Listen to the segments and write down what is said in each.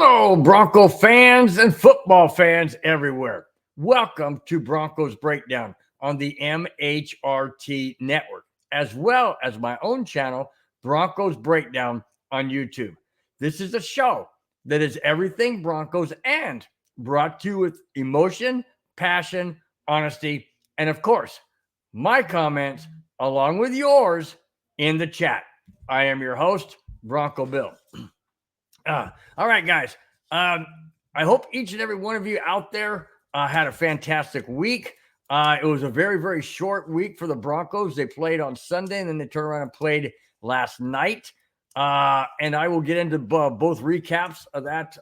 Hello, Bronco fans and football fans everywhere. Welcome to Broncos Breakdown on the MHRT network, as well as my own channel, Broncos Breakdown on YouTube. This is a show that is everything Broncos and brought to you with emotion, passion, honesty, and of course, my comments along with yours in the chat. I am your host, Bronco Bill. All right, guys. I hope each and every one of you out there had a fantastic week. It was a very, very short week for the Broncos. They played on Sunday, and then they turned around and played last night. And I will get into both recaps of that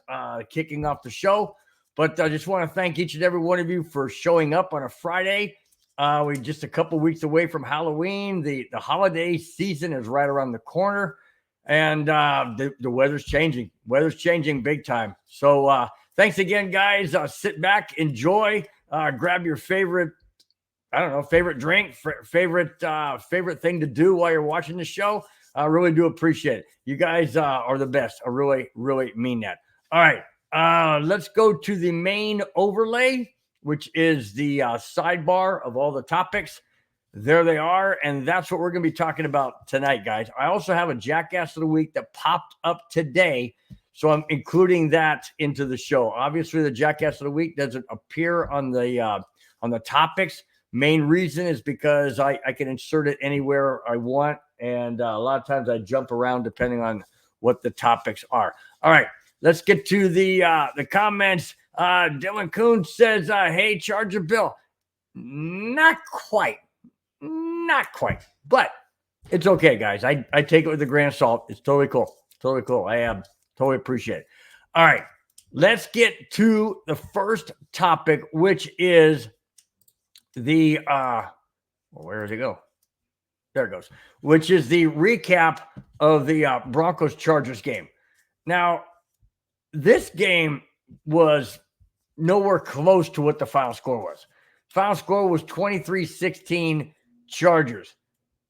kicking off the show. But I just want to thank each and every one of you for showing up on a Friday. We're just a couple weeks away from Halloween. The holiday season is right around the corner. And the weather's changing. Weather's changing big time. So thanks again, guys. Sit back, enjoy, grab your favorite, favorite drink, favorite thing to do while you're watching the show. I really do appreciate it. You guys are the best. I really, really mean that. All right, let's go to the main overlay, which is the sidebar of all the topics. There they are, and that's what we're going to be talking about tonight, guys. I also have a Jackass of the Week that popped up today, so I'm including that into the show. Obviously, the Jackass of the Week doesn't appear on the topics. Main reason is because I can insert it anywhere I want, and a lot of times I jump around depending on what the topics are. All right, let's get to the comments. Dylan Coon says, "Hey, Charger Bill." Not quite, but it's okay, guys. I take it with a grain of salt. It's totally cool. Totally cool. I totally appreciate it. All right, let's get to the first topic, which is the where does it go? There it goes. Which is the recap of the Broncos Chargers game. Now, this game was nowhere close to what the final score was. Final score was 23-16 Chargers,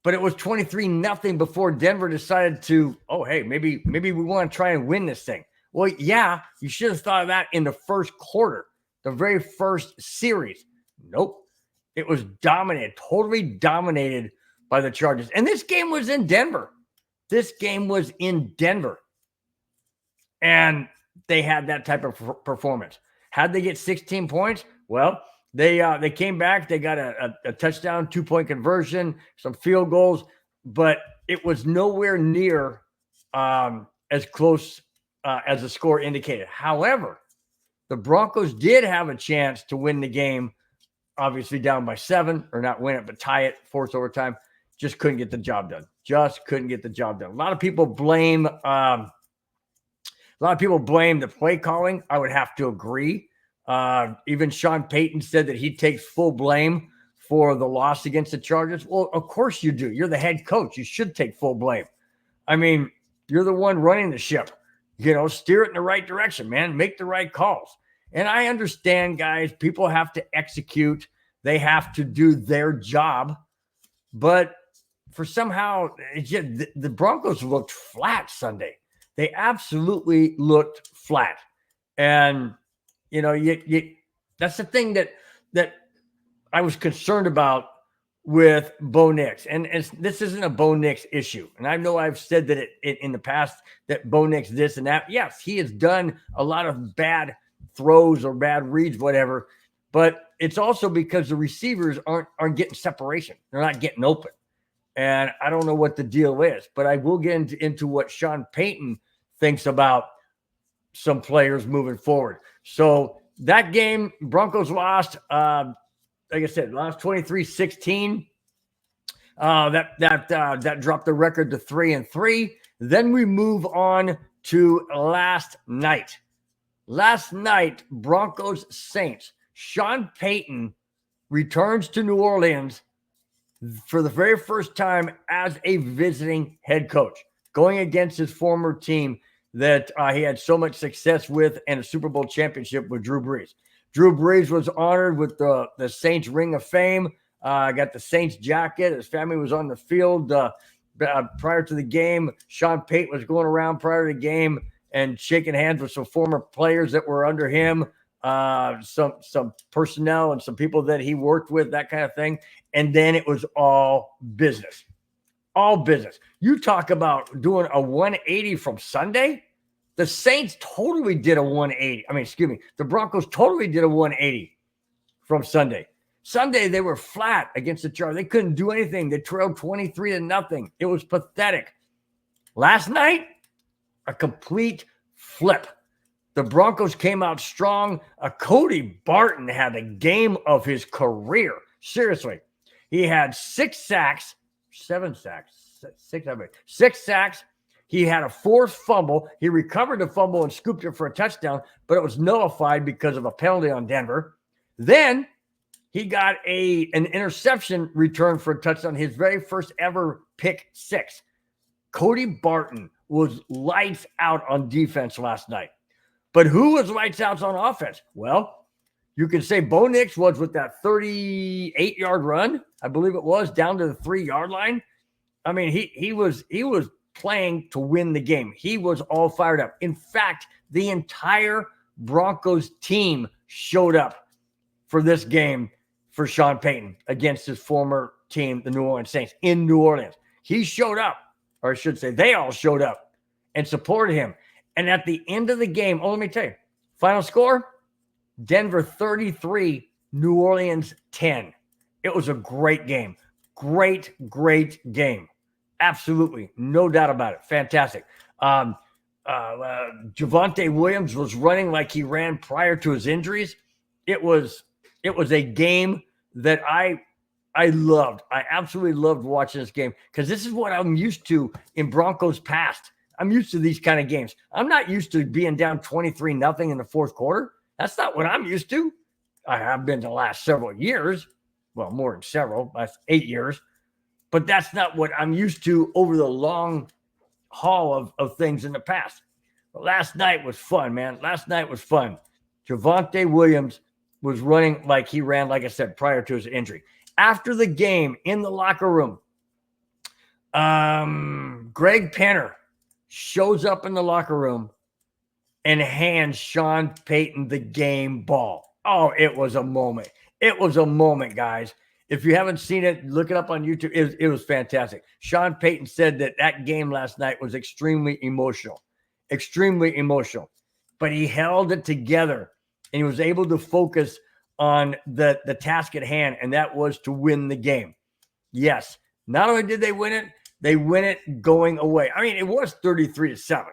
but it was 23-0 before Denver decided to, maybe we want to try and win this thing. Well, yeah, you should have thought of that in the first quarter, the very first series. Nope. It was totally dominated by the Chargers. And this game was in Denver. And they had that type of performance. How'd they get 16 points? Well, they came back. They got a touchdown, 2-point conversion, some field goals, but it was nowhere near as close as the score indicated. However, the Broncos did have a chance to win the game, obviously down by 7, or not win it, but tie it, force overtime. Just couldn't get the job done. A lot of people blame the play calling. I would have to agree. Even Sean Payton said that he takes full blame for the loss against the Chargers. Well, of course you do. You're the head coach. You should take full blame. I mean, you're the one running the ship. Steer it in the right direction, man. Make the right calls. And I understand, guys, people have to execute. They have to do their job. But for somehow, the Broncos looked flat Sunday. They absolutely looked flat. And that's the thing that I was concerned about with Bo Nix. And this isn't a Bo Nix issue. And I know I've said that in the past that Bo Nix this and that. Yes, he has done a lot of bad throws or bad reads, whatever. But it's also because the receivers aren't getting separation. They're not getting open. And I don't know what the deal is. But I will get into what Sean Payton thinks about some players moving forward. So that game, Broncos lost, like I said, lost 23-16. That dropped the record to 3-3. Then we move on to last night. Last night, Broncos Saints. Sean Payton returns to New Orleans for the very first time as a visiting head coach, going against his former team that he had so much success with and a Super Bowl championship with Drew Brees. Drew Brees was honored with the Saints Ring of Fame. Got the Saints jacket. His family was on the field prior to the game. Sean Payton was going around prior to the game and shaking hands with some former players that were under him, some personnel and some people that he worked with, that kind of thing. And then it was all business. All business. You talk about doing a 180 from Sunday. The Saints totally did a 180. I mean, excuse me. The Broncos totally did a 180 from Sunday. Sunday, they were flat against the Chargers. They couldn't do anything. They trailed 23-0. It was pathetic. Last night, a complete flip. The Broncos came out strong. Cody Barton had a game of his career. Seriously. He had 6 sacks. 7 sacks, 6 sacks. He had a forced fumble. He recovered the fumble and scooped it for a touchdown, but it was nullified because of a penalty on Denver. Then he got an interception return for a touchdown, his very first ever pick 6. Cody Barton was lights out on defense last night. But who was lights out on offense? Well, you can say Bo Nix was with that 38-yard run, I believe it was, down to the 3-yard line. I mean, he was playing to win the game. He was all fired up. In fact, the entire Broncos team showed up for this game for Sean Payton against his former team, the New Orleans Saints, in New Orleans. He showed up, or I should say they all showed up and supported him. And at the end of the game, let me tell you, final score, Denver 33, New Orleans 10. It was a great game. Great game. Absolutely. No doubt about it. Fantastic. Javonte Williams was running like he ran prior to his injuries. It was a game that I loved. I absolutely loved watching this game because this is what I'm used to in Broncos past. I'm used to these kind of games. I'm not used to being down 23-0 in the fourth quarter. That's not what I'm used to. I have been the last several years. Well, more than several, last 8 years. But that's not what I'm used to over the long haul of things in the past. But last night was fun, man. Last night was fun. Javonte Williams was running like he ran, like I said, prior to his injury. After the game, in the locker room, Greg Penner shows up in the locker room and hands Sean Payton the game ball. Oh, it was a moment. It was a moment, guys. If you haven't seen it, look it up on YouTube. It was fantastic. Sean Payton said that game last night was extremely emotional. Extremely emotional. But he held it together, and he was able to focus on the task at hand, and that was to win the game. Yes, not only did they win it going away. I mean, it was 33-7,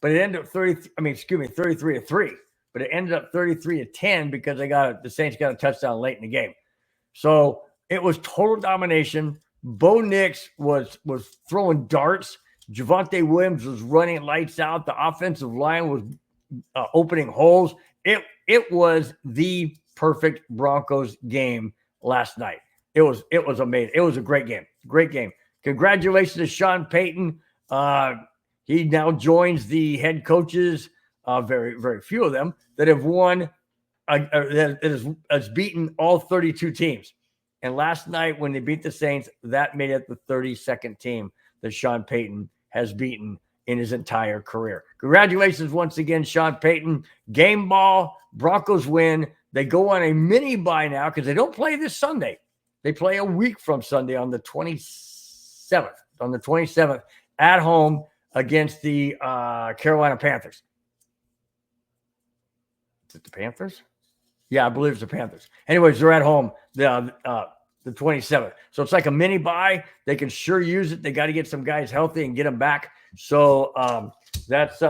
but it ended up 33-3. But it ended up 33-10 because the Saints got a touchdown late in the game. So it was total domination. Bo Nix was throwing darts. Javonte Williams was running lights out. The offensive line was opening holes. It was the perfect Broncos game last night. It was amazing. It was a great game. Great game. Congratulations to Sean Payton. He now joins the head coaches, very, very few of them, that have won, that has beaten all 32 teams. And last night when they beat the Saints, that made it the 32nd team that Sean Payton has beaten in his entire career. Congratulations once again, Sean Payton. Game ball, Broncos win. They go on a mini bye now because they don't play this Sunday. They play a week from Sunday on the 27th. On the 27th at home against the Carolina Panthers. Is it the Panthers? Yeah, I believe it's the Panthers. Anyways, they're at home the 27th. So it's like a mini bye. They can sure use it. They got to get some guys healthy and get them back. So that's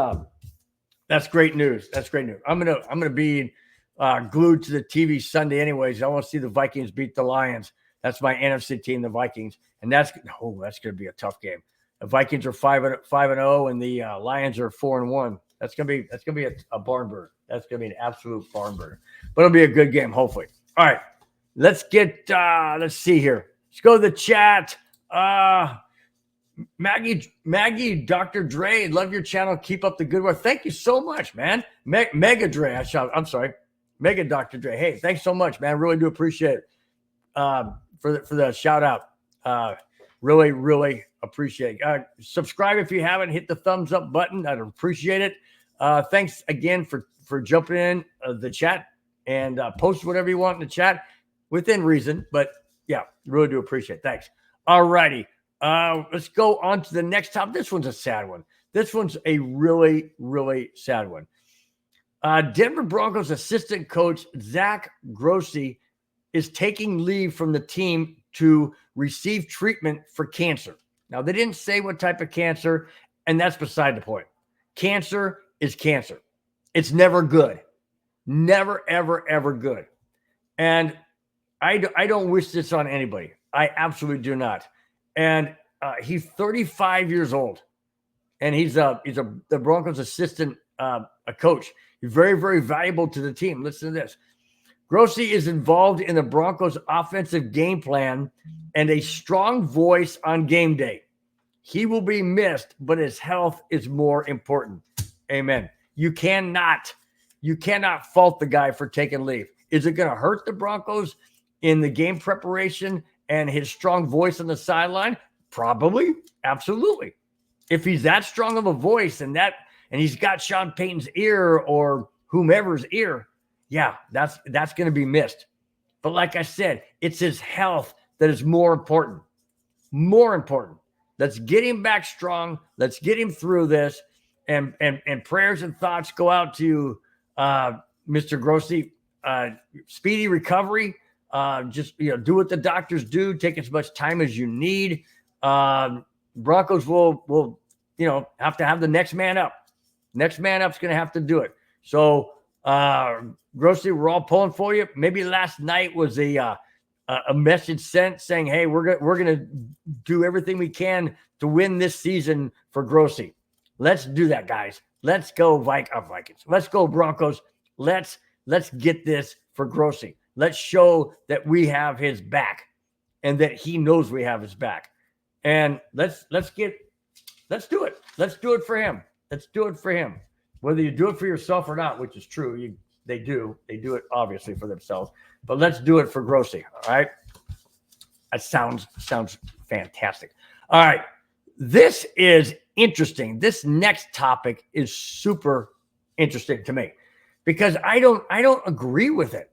great news. That's great news. I'm gonna be glued to the TV Sunday anyways. I want to see the Vikings beat the Lions. That's my NFC team, the Vikings, and that's going to be a tough game. The Vikings are 5-0, and the Lions are 4-1. That's gonna be a barn burner. That's gonna be an absolute barn burner. But it'll be a good game, hopefully. All right, let's see here. Let's go to the chat. Maggie, Dr. Dre, love your channel. Keep up the good work. Thank you so much, man. Mega Dre, I'm sorry. Mega Dr. Dre. Hey, thanks so much, man. Really do appreciate it. For the shout out. Really, really Appreciate it. Subscribe if you haven't. Hit the thumbs up button. I'd appreciate it. Thanks again for jumping in the chat and post whatever you want in the chat within reason. But yeah, really do appreciate it. Thanks. All righty. Let's go on to the next topic. This one's a sad one. This one's a really, really sad one. Denver Broncos assistant coach Zach Grossi is taking leave from the team to receive treatment for cancer. Now, they didn't say what type of cancer, and that's beside the point. Cancer is cancer. It's never good. Never, ever, ever good. And I don't wish this on anybody. I absolutely do not. And he's 35 years old, and he's the Broncos assistant a coach. He's very, very valuable to the team. Listen to this. Grossi is involved in the Broncos offensive game plan and a strong voice on game day. He will be missed, but his health is more important. Amen. You cannot fault the guy for taking leave. Is it going to hurt the Broncos in the game preparation and his strong voice on the sideline? Probably. Absolutely. If he's that strong of a voice and he's got Sean Payton's ear or whomever's ear, yeah, that's going to be missed. But like I said, it's his health that is more important. More important. Let's get him back strong. Let's get him through this. And prayers and thoughts go out to Mr. Grossi. Speedy recovery. Just do what the doctors do. Take as much time as you need. Broncos will have to have the next man up. Next man up's going to have to do it. So Grossi, we're all pulling for you. Maybe last night was a message sent saying, "Hey, we're gonna do everything we can to win this season for Grossi." Let's do that, guys. Let's go Vikings. Let's go Broncos. Let's get this for Grossi. Let's show that we have his back and that he knows we have his back. And let's do it. Let's do it for him. Let's do it for him. Whether you do it for yourself or not, which is true, they do it obviously for themselves. But let's do it for Grossi. All right. That sounds fantastic. All right. This is interesting. This next topic is super interesting to me because I don't agree with it.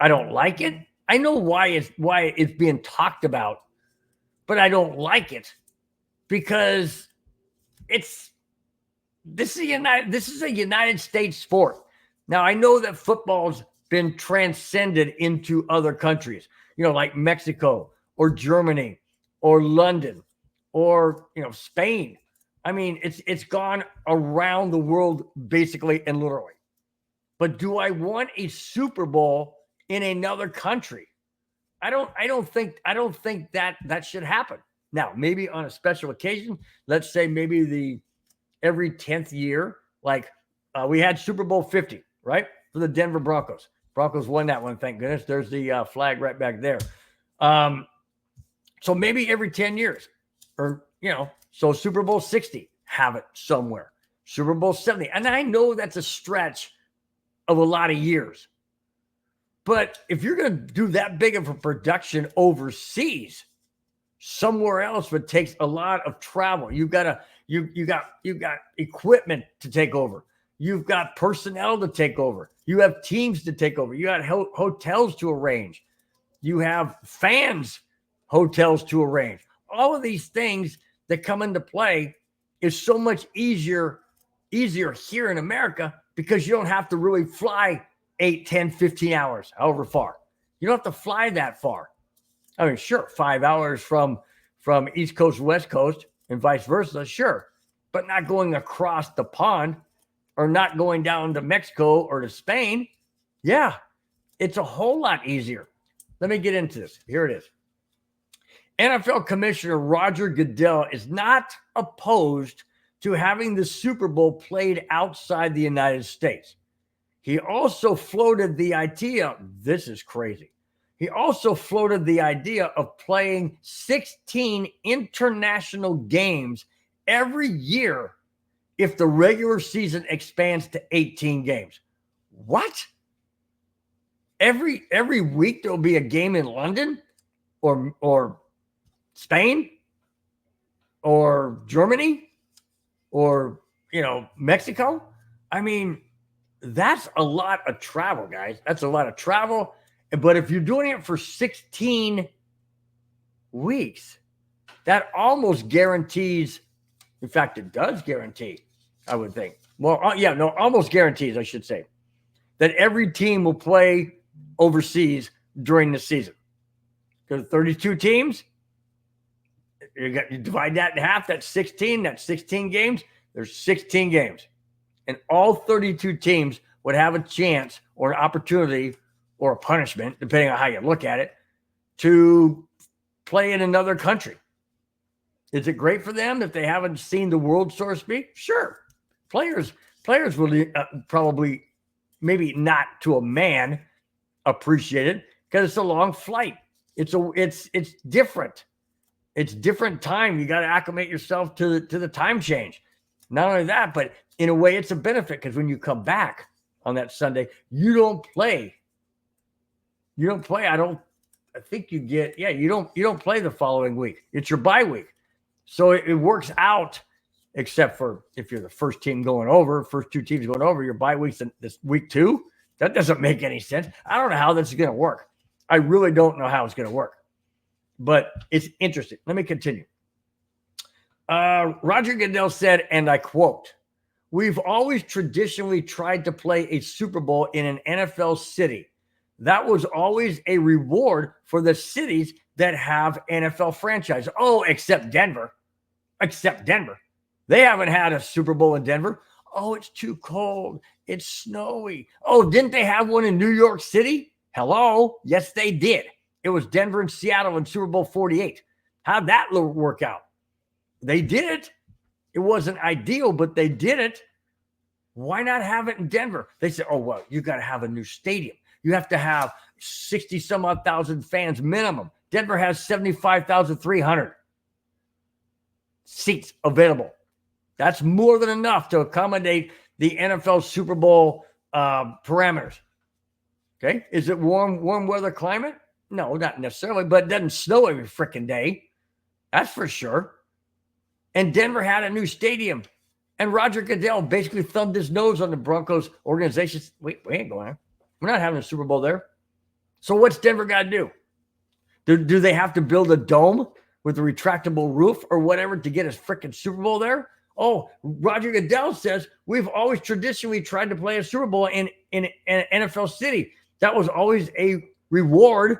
I don't like it. I know why it's being talked about, but I don't like it because this is a United States sport. Now, I know that football's been transcended into other countries, like Mexico or Germany or London or, Spain. I mean, it's gone around the world basically and literally. But do I want a Super Bowl in another country? I don't think that should happen. Now, maybe on a special occasion, let's say maybe every 10th year, like we had Super Bowl 50, right? For the Denver Broncos. Broncos won that one, thank goodness. There's the flag right back there. So maybe every 10 years or, so Super Bowl 60, have it somewhere. Super Bowl 70. And I know that's a stretch of a lot of years. But if you're going to do that big of a production overseas, somewhere else would take a lot of travel. You got equipment to take over. You've got personnel to take over. You have teams to take over. You got hotels to arrange. You have fans, hotels to arrange. All of these things that come into play is so much easier here in America because you don't have to really fly 8, 10, 15 hours, however far. You don't have to fly that far. I mean, sure, 5 hours from East Coast to West Coast and vice versa, sure. But not going across the pond or not going down to Mexico or to Spain. Yeah, it's a whole lot easier. Let me get into this. Here it is. NFL Commissioner Roger Goodell is not opposed to having the Super Bowl played outside the United States. He also floated the idea, this is crazy. He also floated the idea of playing 16 international games every year if the regular season expands to 18 games. What? Every week there'll be a game in London or Spain? or Germany or, Mexico. I mean, that's a lot of travel, guys. That's a lot of travel. But if you're doing it for 16 weeks, that almost guarantees, in fact, it does guarantee, I would think. Well, almost guarantees, I should say, that every team will play overseas during the season. Because 32 teams, you divide that in half, that's 16. That's 16 games. There's 16 games. And all 32 teams would have a chance or an opportunity or a punishment, depending on how you look at it, to play in another country. Is it great for them if they haven't seen the world, so to speak? Sure. Players will probably, maybe not to a man, appreciate it because it's a long flight. It's different. It's different time. You got to acclimate yourself to the time change. Not only that, but in a way, it's a benefit because when you come back on that Sunday, you don't play. You don't play. I think you get. Yeah, you don't play the following week. It's your bye week, so it works out. Except for if you're the first team going over, first two teams going over, your bye week's this week 2. That doesn't make any sense. I don't know how this is going to work. I really don't know how it's going to work, but it's interesting. Let me continue. Roger Goodell said, and I quote, "We've always traditionally tried to play a Super Bowl in an NFL city. That was always a reward for the cities that have NFL franchise. Oh, except Denver. They haven't had a Super Bowl in Denver. Oh, it's too cold. It's snowy. Oh, didn't they have one in New York City? Hello? Yes, they did. It was Denver and Seattle in Super Bowl 48. How'd that work out? They did it. It wasn't ideal, but they did it. Why not have it in Denver? They said, oh, well, you got to have a new stadium. You have to have 60 some odd thousand fans minimum. Denver has 75,300 seats available. That's more than enough to accommodate the NFL Super Bowl parameters. Okay. Is it warm weather climate? No, not necessarily, but it doesn't snow every freaking day. That's for sure. And Denver had a new stadium. And Roger Goodell basically thumbed his nose on the Broncos organization. Wait, we ain't going there. We're not having a Super Bowl there. So what's Denver got to do? Do they have to build a dome with a retractable roof or whatever to get a freaking Super Bowl there? Oh, Roger Goodell says we've always traditionally tried to play a Super Bowl in an NFL city. That was always a reward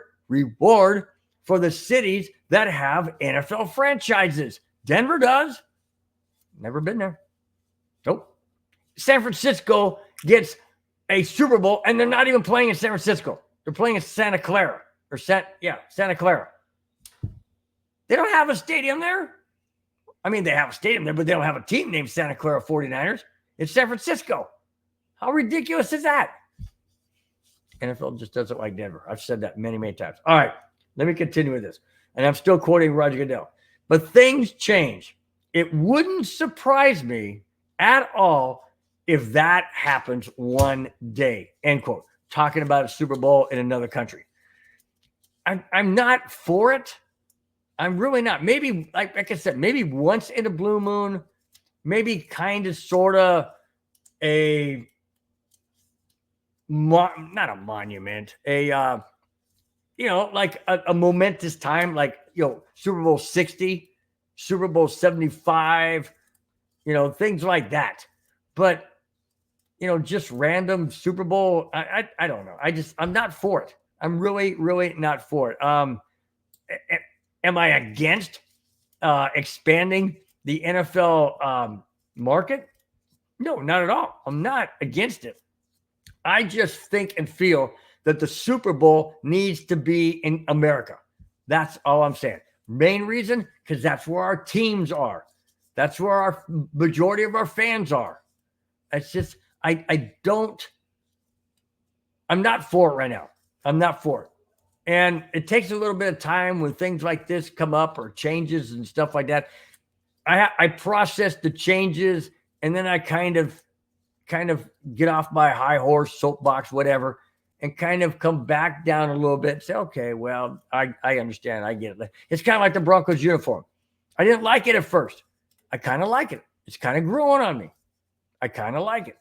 for the cities that have NFL franchises. Denver does. Never been there. Nope. San Francisco gets a Super Bowl, and they're not even playing in San Francisco. They're playing in Santa Clara. Santa Clara. They don't have a stadium there. I mean, they have a stadium there, but they don't have a team named Santa Clara 49ers. It's San Francisco. How ridiculous is that? NFL just doesn't like Denver. I've said that many, many times. All right, let me continue with this. And I'm still quoting Roger Goodell. But things change. It wouldn't surprise me at all if that happens one day, end quote. Talking about a Super Bowl in another country. I'm not for it. I'm really not. Maybe, like I said, maybe once in a blue moon, maybe kind of, sort of not a monument, like a momentous time, like, Super Bowl 60, Super Bowl 75, things like that. But, just random Super Bowl, I don't know. I'm not for it. I'm really, really not for it. Am I against expanding the NFL market? No, not at all. I'm not against it. I just think and feel that the Super Bowl needs to be in America. That's all I'm saying. Main reason, because that's where our teams are. That's where our majority of our fans are. It's just, I'm not for it right now. I'm not for it. And it takes a little bit of time when things like this come up or changes and stuff like that. I process the changes, and then I kind of get off my high horse, soapbox, whatever, and kind of come back down a little bit and say, okay, well, I understand. I get it. It's kind of like the Broncos uniform. I didn't like it at first. I kind of like it. It's kind of growing on me. I kind of like it.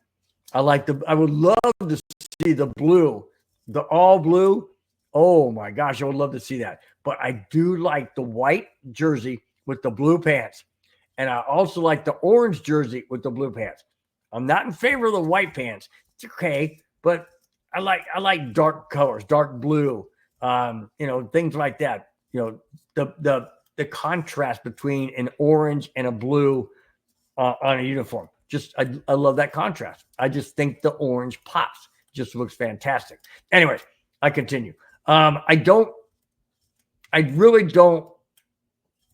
I would love to see the blue, the all blue. Oh my gosh, I would love to see that. But I do like the white jersey with the blue pants. And I also like the orange jersey with the blue pants. I'm not in favor of the white pants. It's okay, but I like dark colors, dark blue, things like that. The contrast between an orange and a blue on a uniform. I love that contrast. I just think the orange pops. Just looks fantastic. Anyways, I continue. I really don't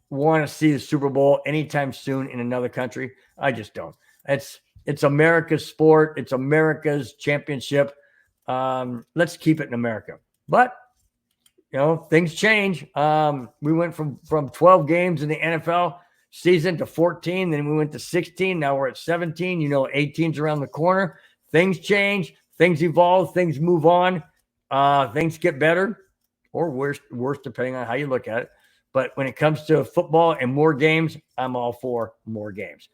want to see the Super Bowl anytime soon in another country. I just don't. It's America's sport. It's America's championship. Let's keep it in America. But things change. We went from 12 games in the NFL season to 14, then we went to 16. Now we're at 17. 18's around the corner. Things change. Things evolve. Things move on. Things get better or worse, depending on how you look at it. But when it comes to football and more games, I'm all for more games.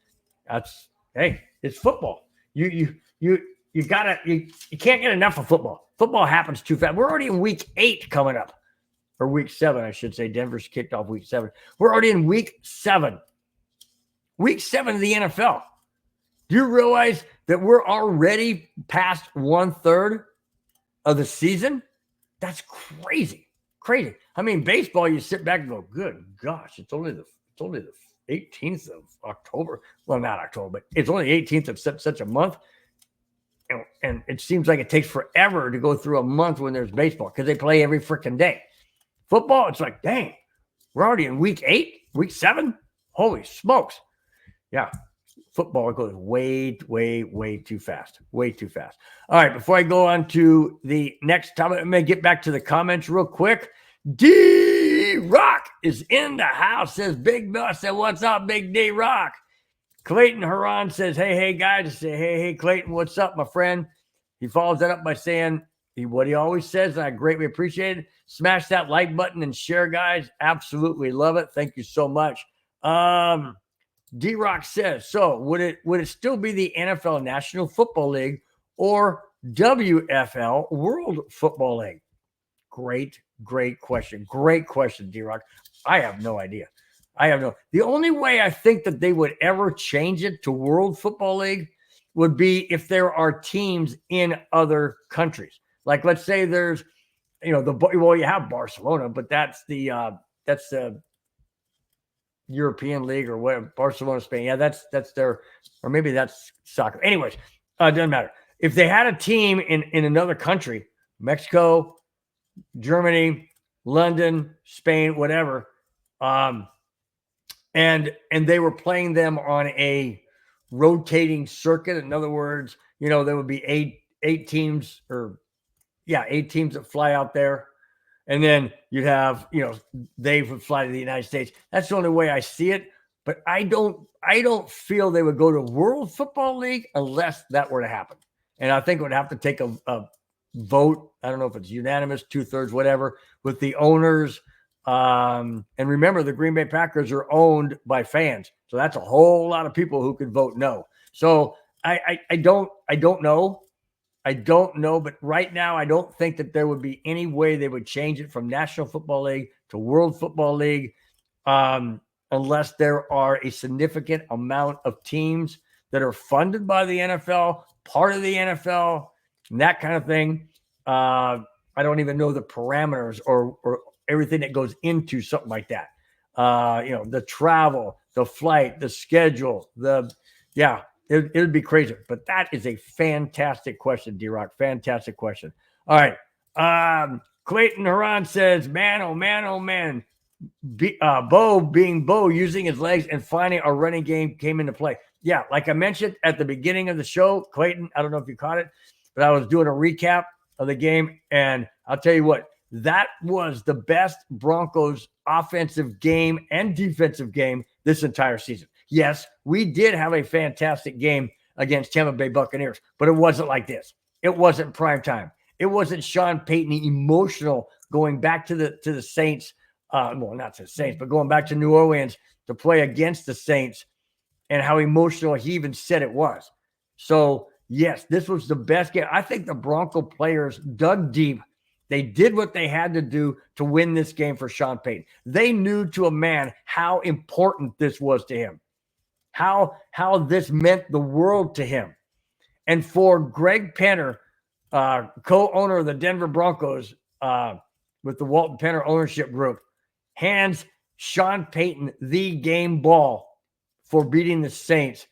It's football. You can't get enough of football. Football happens too fast. We're already in week 8 coming up, or week 7, I should say. Denver's kicked off week 7. We're already in week 7. Week 7 of the NFL. Do you realize that we're already past 1/3 of the season? That's crazy. Crazy. I mean, baseball, you sit back and go, good gosh, it's only the 18th of October. Well, not October, but it's only the 18th of such a month. And it seems like it takes forever to go through a month when there's baseball because they play every freaking day. Football, it's like, dang, we're already in week 8, week 7. Holy smokes. Yeah. Football goes way, way, way too fast. Way too fast. All right. Before I go on to the next topic, I'm going to get back to the comments real quick. D-Rock is in the house, says Big Bill. I said, what's up, Big D-Rock? Clayton Haran says, hey, guys. I say, hey, Clayton, what's up, my friend? He follows that up by saying what he always says, and I greatly appreciate it. Smash that like button and share, guys. Absolutely love it. Thank you so much. D-Rock says, so would it still be the NFL National Football League or WFL World Football League? Great question. Great question, D-Rock. I have no idea. The only way I think that they would ever change it to World Football League would be if there are teams in other countries. Like, let's say there's, you have Barcelona, but that's the European League or whatever, Barcelona, Spain. Yeah, that's their, or maybe that's soccer. Anyways, it doesn't matter. If they had a team in another country, Mexico, Germany, London, Spain, whatever, and they were playing them on a rotating circuit. In other words, there would be eight teams that fly out there. And then you'd have, they would fly to the United States. That's the only way I see it. But I don't feel they would go to World Football League unless that were to happen. And I think it would have to take a vote. I don't know if it's unanimous, 2/3, whatever, with the owners. And remember, the Green Bay Packers are owned by fans. So that's a whole lot of people who could vote no. So I don't know. I don't know, but right now I don't think that there would be any way they would change it from National Football League to World Football League unless there are a significant amount of teams that are funded by the NFL, part of the NFL, and that kind of thing. I don't even know the parameters or everything that goes into something like that. The travel, the flight, the schedule, It would be crazy, but that is a fantastic question, D-Rock. Fantastic question. All right. Clayton Haran says, man, oh, man. Bo using his legs and finding a running game came into play. Yeah, like I mentioned at the beginning of the show, Clayton, I don't know if you caught it, but I was doing a recap of the game, and I'll tell you what, that was the best Broncos offensive game and defensive game this entire season. Yes, we did have a fantastic game against Tampa Bay Buccaneers, but it wasn't like this. It wasn't prime time. It wasn't Sean Payton emotional going back to the Saints. Well, not to the Saints, but going back to New Orleans to play against the Saints and how emotional he even said it was. So, yes, this was the best game. I think the Bronco players dug deep. They did what they had to do to win this game for Sean Payton. They knew to a man how important this was to him, how this meant the world to him. And for Greg Penner, co-owner of the Denver Broncos with the Walton Penner ownership group, hands Sean Payton the game ball for beating the Saints.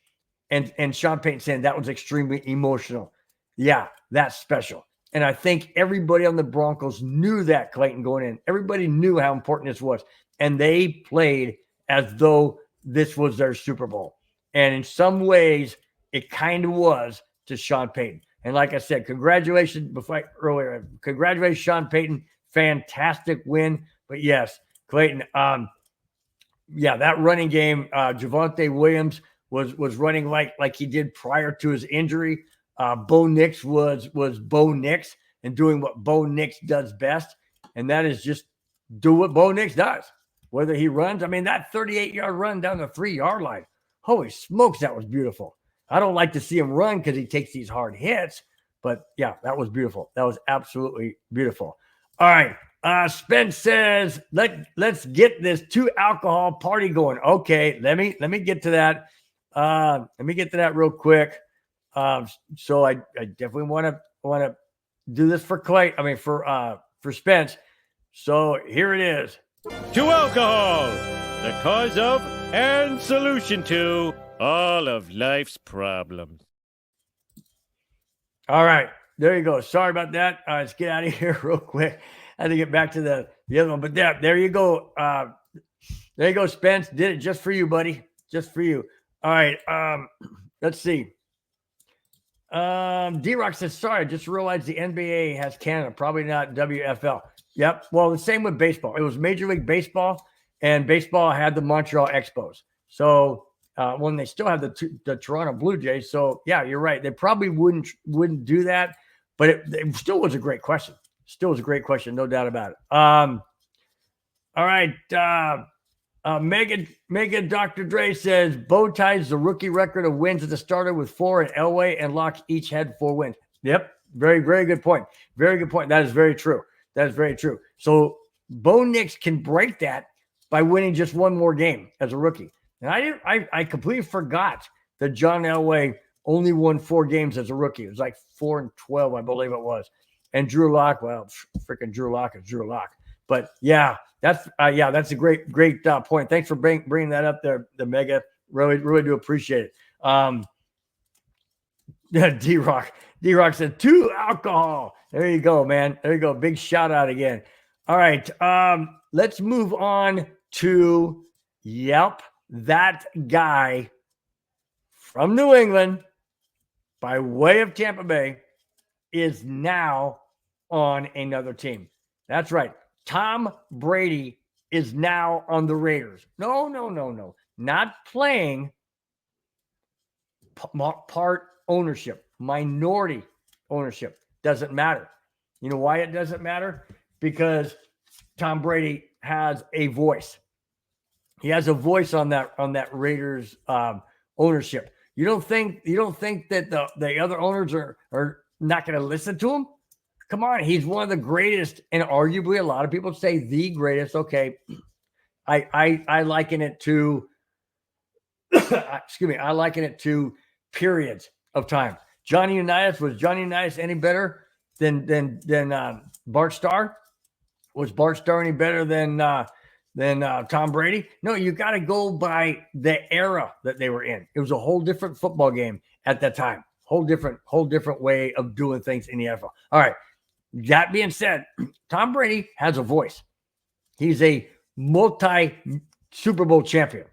And Sean Payton saying that was extremely emotional. Yeah, that's special. And I think everybody on the Broncos knew that, Clayton, going in. Everybody knew how important this was. And they played as though this was their Super Bowl. And in some ways, it kind of was to Sean Payton. And like I said, congratulations, congratulations, Sean Payton. Fantastic win. But yes, Clayton, that running game, Javonte Williams was running like he did prior to his injury. Bo Nix was Bo Nix and doing what Bo Nix does best, and that is just do what Bo Nix does. Whether he runs, I mean, that 38-yard run down the 3-yard line, holy smokes, that was beautiful. I don't like to see him run because he takes these hard hits, but yeah, that was beautiful. That was absolutely beautiful. All right. Spence says, let's get this 2 alcohol party going. Okay, let me get to that. Let me get to that real quick. So I definitely want to do this for Clay. I mean for Spence. So here it is. To alcohol, the cause of and solution to all of life's problems. All right, there you go. Sorry about that. Let's get out of here real quick. I had to get back to the other one, but there you go. There you go, Spence. Did it just for you, buddy. Just for you. All right. Let's see. D-Rock says, sorry, I just realized the NBA has Canada, probably not WFL. Yep. Well, the same with baseball. It was Major League Baseball, and baseball had the Montreal Expos. So when they still have the Toronto Blue Jays. So yeah, you're right. They probably wouldn't do that, but it still was a great question. Still was a great question, no doubt about it. All right. Megan Dr. Dre says Bo ties the rookie record of wins at the starter with 4, and Elway and Locke each had 4 wins. Yep. Very, very good point. Very good point. That is very true. That is very true. So Bo Nix can break that by winning just 1 more game as a rookie. And I completely forgot that John Elway only won 4 games as a rookie. It was like 4-12, I believe it was. And Drew Lock, well, freaking Drew Lock is Drew Lock. But yeah, that's a great point. Thanks for bringing that up there, the Mega. Really do appreciate it. D-Rock said 2 alcohol. There you go, man. There you go. Big shout out again. All right. Let's move on to that guy from New England by way of Tampa Bay is now on another team. That's right. Tom Brady is now on the Raiders. No. Not playing, part ownership, minority ownership. Doesn't matter. You know why it doesn't matter? Because Tom Brady has a voice. He has a voice on that Raiders ownership. You don't think that the other owners are not going to listen to him? Come on, he's one of the greatest, and arguably a lot of people say the greatest. Okay, I liken it to excuse me, I liken it to periods of time. Was Johnny Unitas any better than Bart Starr? Was Bart Starr any better than Tom Brady? No, you got to go by the era that they were in. It was a whole different football game at that time. Whole different way of doing things in the NFL. All right. That being said, Tom Brady has a voice. He's a multi-Super Bowl champion.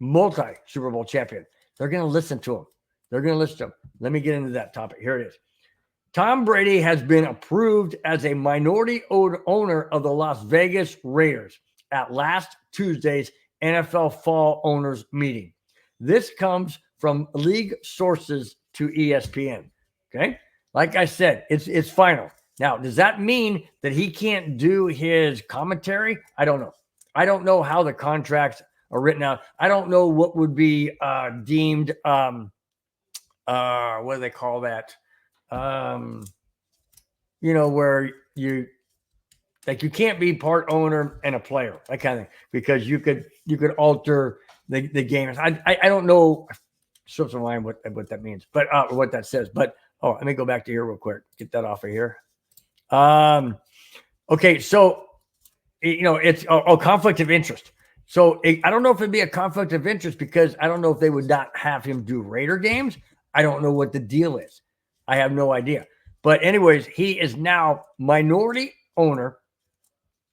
Multi-Super Bowl champion. They're going to listen to him. Let me get into that topic. Here it is. Tom Brady has been approved as a minority owner of the Las Vegas Raiders at last Tuesday's NFL Fall Owners Meeting. This comes from league sources to ESPN. Okay? Like I said, it's final. Now, does that mean that he can't do his commentary? I don't know. I don't know how the contracts or written out. I don't know what would be deemed what do they call that? Where you like you can't be part owner and a player, that kind of thing, because you could alter the game. I don't know, slips my mind what that means, but what that says. But let me go back to here real quick. Get that off of here. Okay, so it's conflict of interest. So I don't know if it'd be a conflict of interest because I don't know if they would not have him do Raider games. I don't know what the deal is. I have no idea. But anyways, he is now minority owner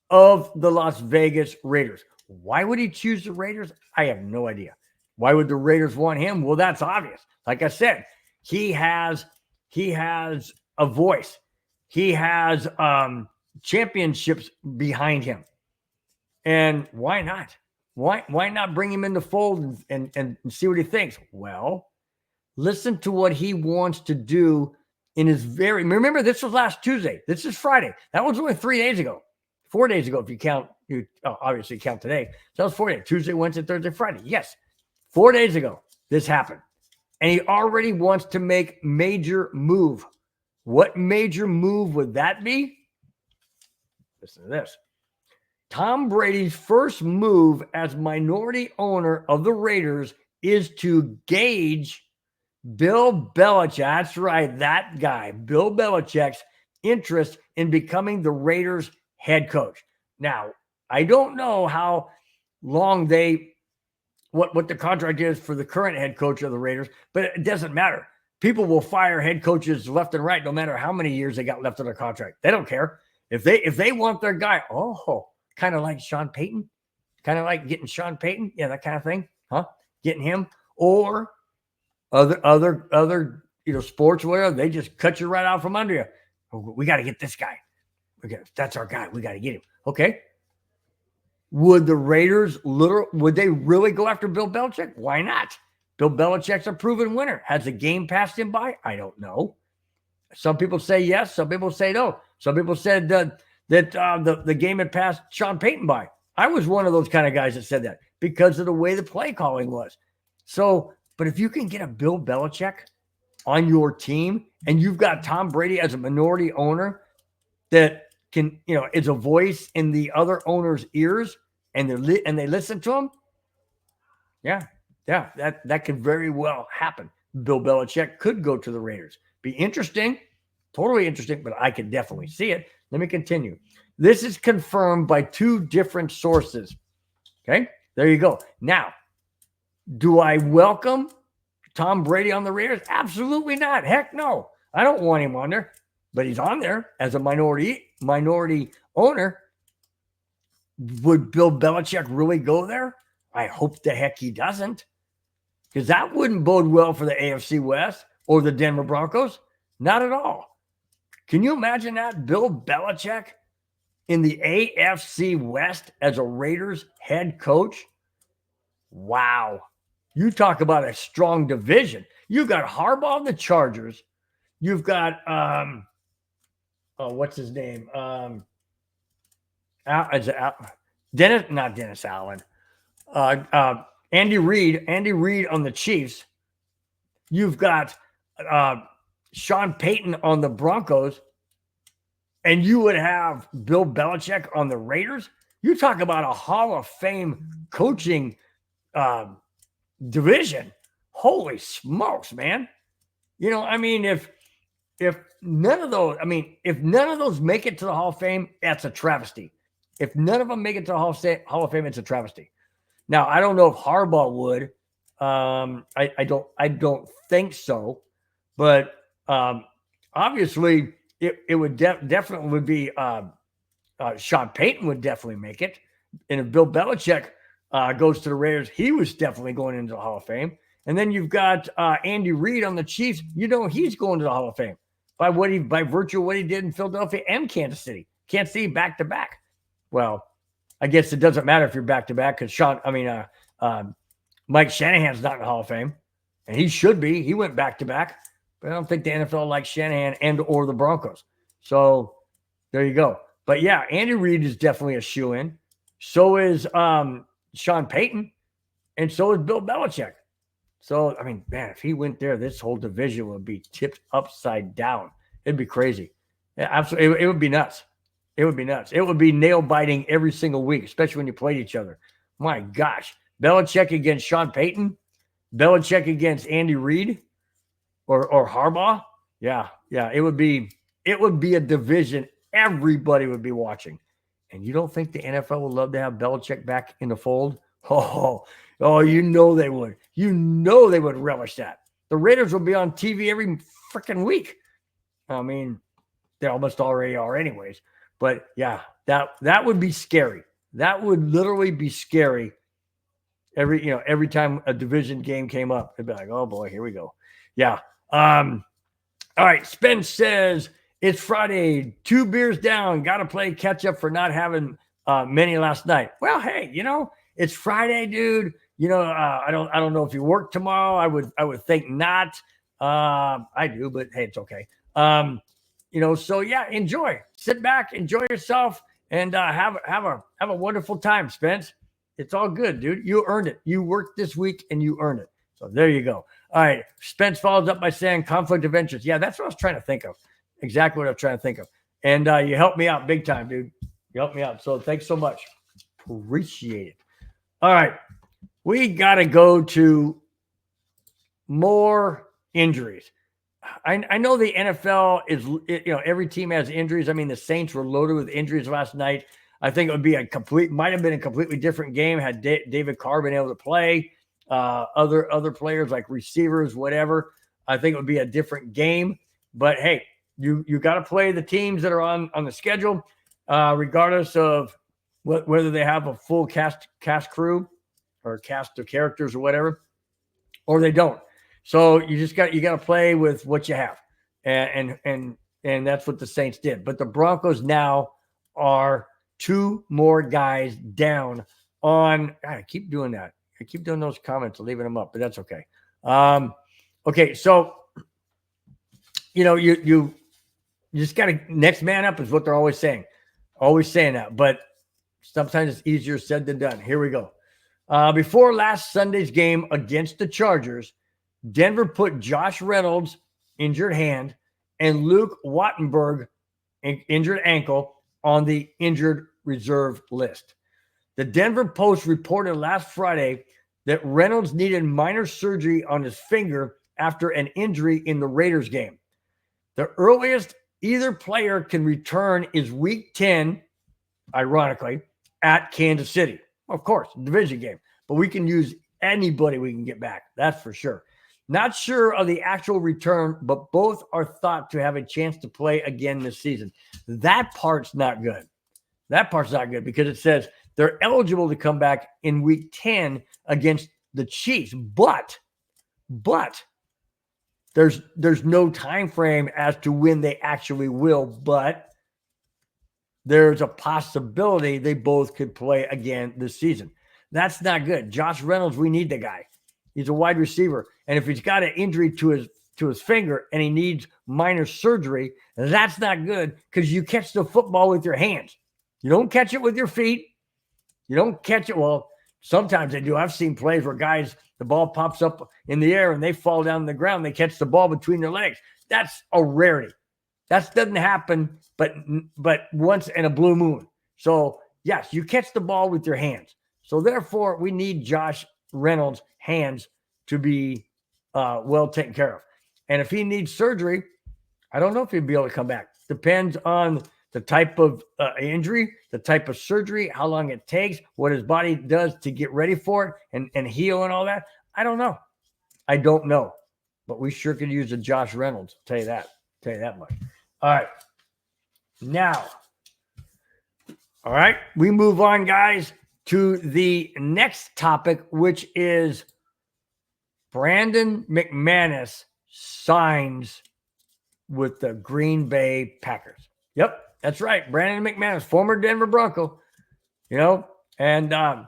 of the Las Vegas Raiders. Why would he choose the Raiders? I have no idea. Why would the Raiders want him? Well, that's obvious. Like I said, he has a voice. He has championships behind him. And why not? Why not bring him in the fold and see what he thinks? Well, listen to what he wants to do in his remember, this was last Tuesday. This is Friday. That was only 3 days ago. 4 days ago, if you count, obviously count today. So that was 4 days. Tuesday, Wednesday, Thursday, Friday. Yes. 4 days ago, this happened. And he already wants to make major move. What major move would that be? Listen to this. Tom Brady's first move as minority owner of the Raiders is to gauge Bill Belichick. That's right, that guy, Bill Belichick's interest in becoming the Raiders head coach. Now, I don't know how long what the contract is for the current head coach of the Raiders, but it doesn't matter. People will fire head coaches left and right, no matter how many years they got left on their contract. They don't care. If they want their guy, kind of like Sean Payton, kind of like getting Sean Payton, yeah, that kind of thing, huh? Getting him or other sports, whatever, they just cut you right out from under you. We got to get this guy. That's our guy. We got to get him. Okay. Would the Raiders would they really go after Bill Belichick? Why not? Bill Belichick's a proven winner. Has the game passed him by? I don't know. Some people say yes. Some people say no. Some people said that the game had passed Sean Payton by. I was one of those kind of guys that said that because of the way the play calling was. So, but if you can get a Bill Belichick on your team and you've got Tom Brady as a minority owner that can, is a voice in the other owners' ears and they listen to him. Yeah, that could very well happen. Bill Belichick could go to the Raiders. Be interesting, totally interesting, but I could definitely see it. Let me continue. This is confirmed by 2 different sources. Okay, there you go. Now, do I welcome Tom Brady on the Raiders? Absolutely not. Heck no. I don't want him on there, but he's on there as a minority owner. Would Bill Belichick really go there? I hope the heck he doesn't, because that wouldn't bode well for the AFC West or the Denver Broncos. Not at all. Can you imagine that? Bill Belichick in the AFC West as a Raiders head coach? Wow. You talk about a strong division. You've got Harbaugh and the Chargers. You've got, what's his name? Dennis Allen. Andy Reid on the Chiefs. You've got Sean Payton on the Broncos, and you would have Bill Belichick on the Raiders. You talk about a Hall of Fame coaching division. Holy smokes, man. If none of those make it to the Hall of Fame, that's a travesty. If none of them make it to the Hall of Fame, it's a travesty. Now, I don't know if Harbaugh would. I don't think so. But obviously, it would definitely would be Sean Payton would definitely make it. And if Bill Belichick goes to the Raiders, he was definitely going into the Hall of Fame. And then you've got Andy Reid on the Chiefs. He's going to the Hall of Fame by virtue of what he did in Philadelphia and Kansas City. Kansas City back to back. Well, I guess it doesn't matter if you're back to back because Mike Shanahan's not in the Hall of Fame, and he should be. He went back to back, but I don't think the NFL likes Shanahan and or the Broncos. So there you go. But yeah, Andy Reid is definitely a shoo-in. So is Sean Payton. And so is Bill Belichick. So, I mean, man, if he went there, this whole division would be tipped upside down. It'd be crazy. Yeah, absolutely. It would be nuts. It would be nuts. It would be nail biting every single week, especially when you played each other. My gosh. Belichick against Sean Payton, Belichick against Andy Reid or Harbaugh. Yeah. It would be a division everybody would be watching. And you don't think the NFL would love to have Belichick back in the fold? Oh, you know they would. You know they would relish that. The Raiders will be on TV every freaking week. I mean, they almost already are anyways. But yeah, that would be scary. That would literally be scary. Every time a division game came up, it'd be like, oh boy, here we go. Yeah. All right. Spence says it's Friday, 2 beers down. Got to play catch up for not having many last night. Well, hey, it's Friday, dude. I don't know if you work tomorrow. I would think not. I do, but hey, it's okay. So yeah, enjoy. Sit back, enjoy yourself, and have a wonderful time, Spence. It's all good, dude. You earned it. You worked this week and you earned it. So there you go. All right. Spence follows up by saying conflict of interest. Yeah, that's what I was trying to think of. Exactly what I was trying to think of. And you helped me out big time, dude. You helped me out. So thanks so much. Appreciate it. All right. We got to go to more injuries. I know the NFL is, every team has injuries. I mean, the Saints were loaded with injuries last night. I think it would be might have been a completely different game had David Carr been able to play. Other players like receivers, whatever. I think it would be a different game. But hey, you got to play the teams that are on the schedule, regardless of whether they have a full cast crew or cast of characters or whatever, or they don't. So you got to play with what you have, and that's what the Saints did. But the Broncos now are 2 more guys down on. God, I keep doing that. I keep doing those comments, leaving them up, but that's okay. Okay, so you just got to next man up is what they're always saying that, but sometimes it's easier said than done. Here we go. Before last Sunday's game against the Chargers, Denver put Josh Reynolds, injured hand, and Luke Wattenberg, injured ankle, on the injured reserve list. The Denver Post reported last Friday that Reynolds needed minor surgery on his finger after an injury in the Raiders game. The earliest either player can return is Week 10, ironically, at Kansas City. Of course, division game. But we can use anybody we can get back. That's for sure. Not sure of the actual return, but both are thought to have a chance to play again this season. That part's not good. Because it says they're eligible to come back in Week 10 against the Chiefs. But there's no time frame as to when they actually will. But there's a possibility they both could play again this season. That's not good. Josh Reynolds, we need the guy. He's a wide receiver. And if he's got an injury to his finger and he needs minor surgery, that's not good because you catch the football with your hands. You don't catch it with your feet. You don't catch it. Well, sometimes they do. I've seen plays where guys, the ball pops up in the air and they fall down on the ground. They catch the ball between their legs. That's a rarity. That doesn't happen, but once in a blue moon. So, yes, you catch the ball with your hands. So, therefore, we need Josh Reynolds' hands to be well taken care of. And if he needs surgery, I don't know if he'll be able to come back. Depends on the type of injury, the type of surgery, how long it takes, what his body does to get ready for it and heal and all that. I don't know. But we sure could use a Josh Reynolds. Tell you that much. All right. Now, all right, we move on, guys, to the next topic, which is Brandon McManus signs with the Green Bay Packers. Yep, that's right. Brandon McManus, former Denver Bronco, and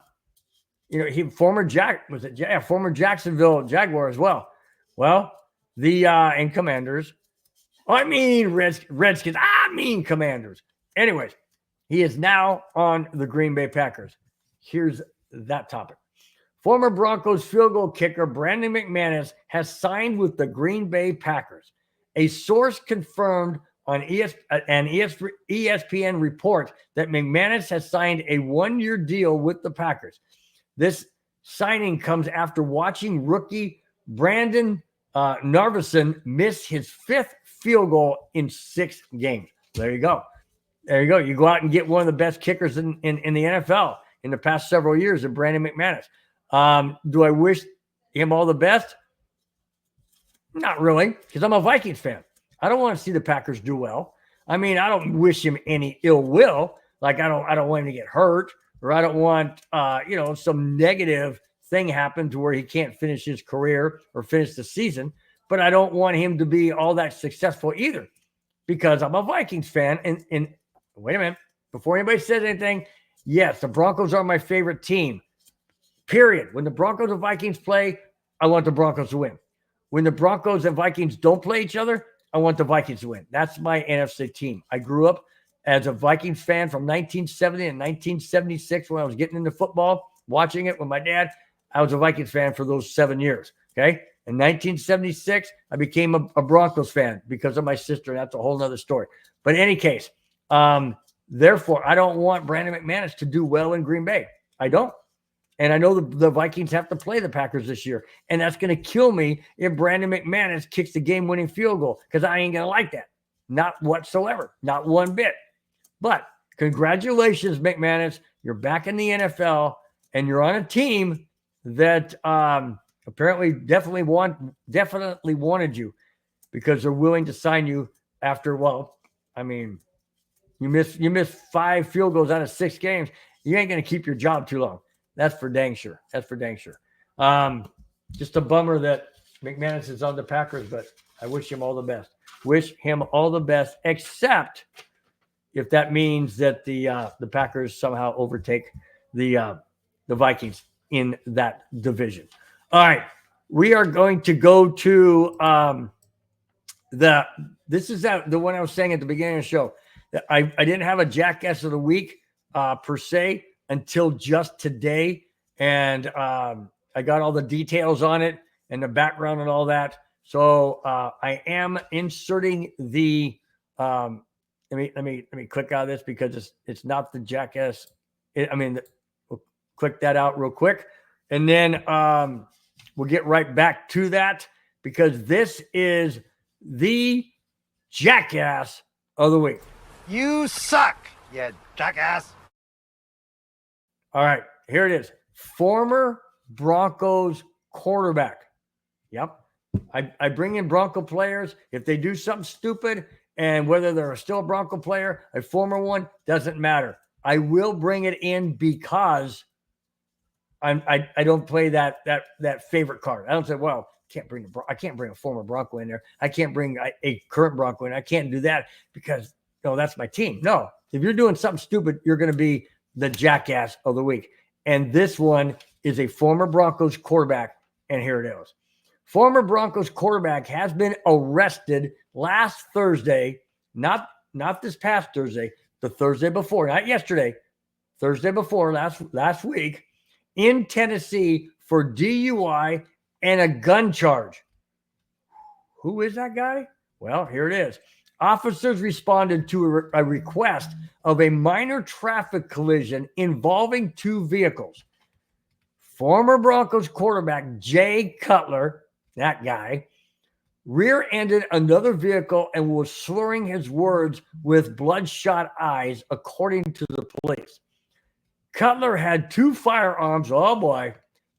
he former Jacksonville Jaguar as well. Well, the and Commanders. Redskins. Commanders. Anyways, he is now on the Green Bay Packers. Here's that topic. Former Broncos field goal kicker Brandon McManus has signed with the Green Bay Packers. A source confirmed on ESPN report that McManus has signed a one-year deal with the Packers. This signing comes after watching rookie Brandon Narveson miss his 5th field goal in 6 games. There you go. There you go. You go out and get one of the best kickers in the NFL in the past several years of Brandon McManus. Do I wish him all the best? Not really, because I'm a Vikings fan. I don't want to see the Packers do well. I mean, I don't wish him any ill will. Like I don't want him to get hurt, or I don't want some negative thing happen to where he can't finish his career or finish the season. But I don't want him to be all that successful either, because I'm a Vikings fan. And wait a minute, before anybody says anything, yes, the Broncos are my favorite team. Period. When the Broncos and Vikings play, I want the Broncos to win. When the Broncos and Vikings don't play each other, I want the Vikings to win. That's my NFC team. I grew up as a Vikings fan from 1970 and 1976 when I was getting into football, watching it with my dad. I was a Vikings fan for those 7 years, okay? In 1976, I became a Broncos fan because of my sister. That's a whole nother story. But in any case, therefore, I don't want Brandon McManus to do well in Green Bay. I don't. And I know the Vikings have to play the Packers this year. And that's going to kill me if Brandon McManus kicks the game-winning field goal, because I ain't going to like that. Not whatsoever. Not one bit. But congratulations, McManus. You're back in the NFL, and you're on a team that apparently definitely wanted you, because they're willing to sign you after, you missed 5 field goals out of 6 games. You ain't going to keep your job too long. That's for dang sure. Just a bummer that McManus is on the Packers, but I wish him all the best. Wish him all the best, except if that means that the Packers somehow overtake the Vikings in that division. All right, we are going to go to the one I was saying at the beginning of the show. I didn't have a Jackass of the Week per se until just today, and I got all the details on it and the background and all that. So I am inserting the. Let me click out of this because it's not the Jackass. We'll click that out real quick, and then we'll get right back to that, because this is the Jackass of the Week. You suck, you jackass. All right, here it is. Former Broncos quarterback. Yep. I bring in Bronco players. If they do something stupid, and whether they're still a Bronco player, a former one, doesn't matter. I will bring it in because I don't play that favorite card. I don't say, well, I can't bring a former Bronco in there. I can't bring a current Bronco in. I can't do that because that's my team. No, if you're doing something stupid, you're going to be the Jackass of the Week. And this one is a former Broncos quarterback, and here it is. Former Broncos quarterback has been arrested last Thursday, not this past Thursday, the Thursday before, not yesterday, Thursday before, last week, in Tennessee for DUI and a gun charge. Who is that guy? Well, here it is. Officers responded to a request of a minor traffic collision involving 2 vehicles. Former Broncos quarterback Jay Cutler, that guy, rear-ended another vehicle and was slurring his words with bloodshot eyes, according to the police. Cutler had 2 firearms,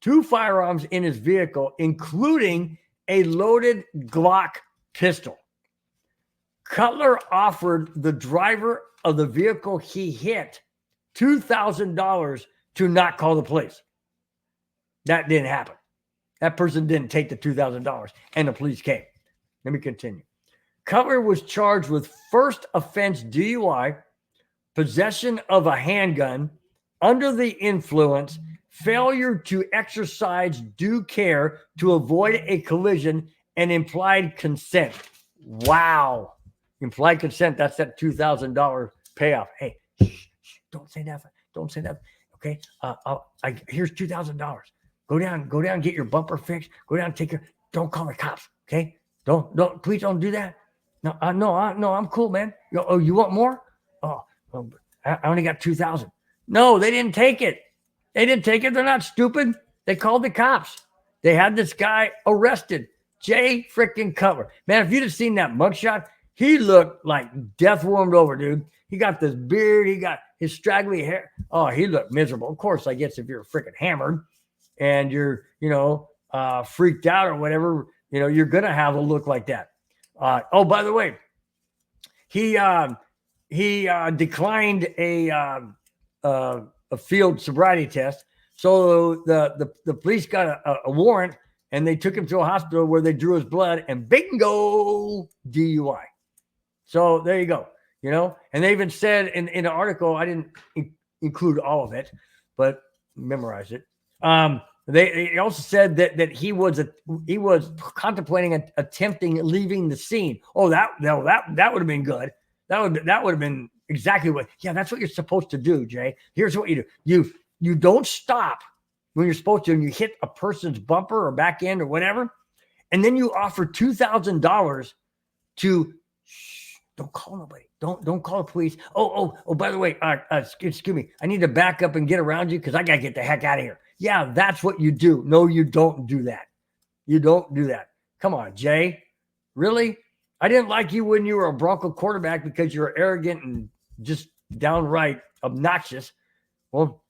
2 firearms in his vehicle, including a loaded Glock pistol. Cutler offered the driver of the vehicle he hit $2,000 to not call the police. That didn't happen. That person didn't take the $2,000, and the police came. Let me continue. Cutler was charged with first offense DUI, possession of a handgun, under the influence, failure to exercise due care to avoid a collision, and implied consent. Wow. Implied consent, that's that $2,000 payoff. Hey, don't say that. Don't say that. Okay. Here's $2,000. Go down, get your bumper fixed. Go down, don't call the cops. Okay. Please don't do that. No, I'm cool, man. Oh, you want more? Oh, well, I only got 2,000. No, they didn't take it. They're not stupid. They called the cops. They had this guy arrested. Jay freaking Cutler. Man, if you'd have seen that mugshot, he looked like death warmed over, dude. He got this beard. He got his straggly hair. Oh, he looked miserable. Of course, I guess if you're freaking hammered and you're, freaked out or whatever, you're going to have a look like that. Oh, by the way, he declined a field sobriety test. So the police got a warrant and they took him to a hospital where they drew his blood and bingo, DUI. So there you go. And they even said in an article, I didn't include all of it, but memorize it. They also said that he was contemplating attempting leaving the scene. Oh, that would have been good. That would have been exactly what. Yeah, that's what you're supposed to do, Jay. Here's what you do. You don't stop when you're supposed to, and you hit a person's bumper or back end or whatever, and then you offer $2,000 to. Don't call nobody. Don't call the police. Oh, by the way, excuse me. I need to back up and get around you because I got to get the heck out of here. Yeah, that's what you do. No, you don't do that. You don't do that. Come on, Jay. Really? I didn't like you when you were a Bronco quarterback because you're arrogant and just downright obnoxious. Well,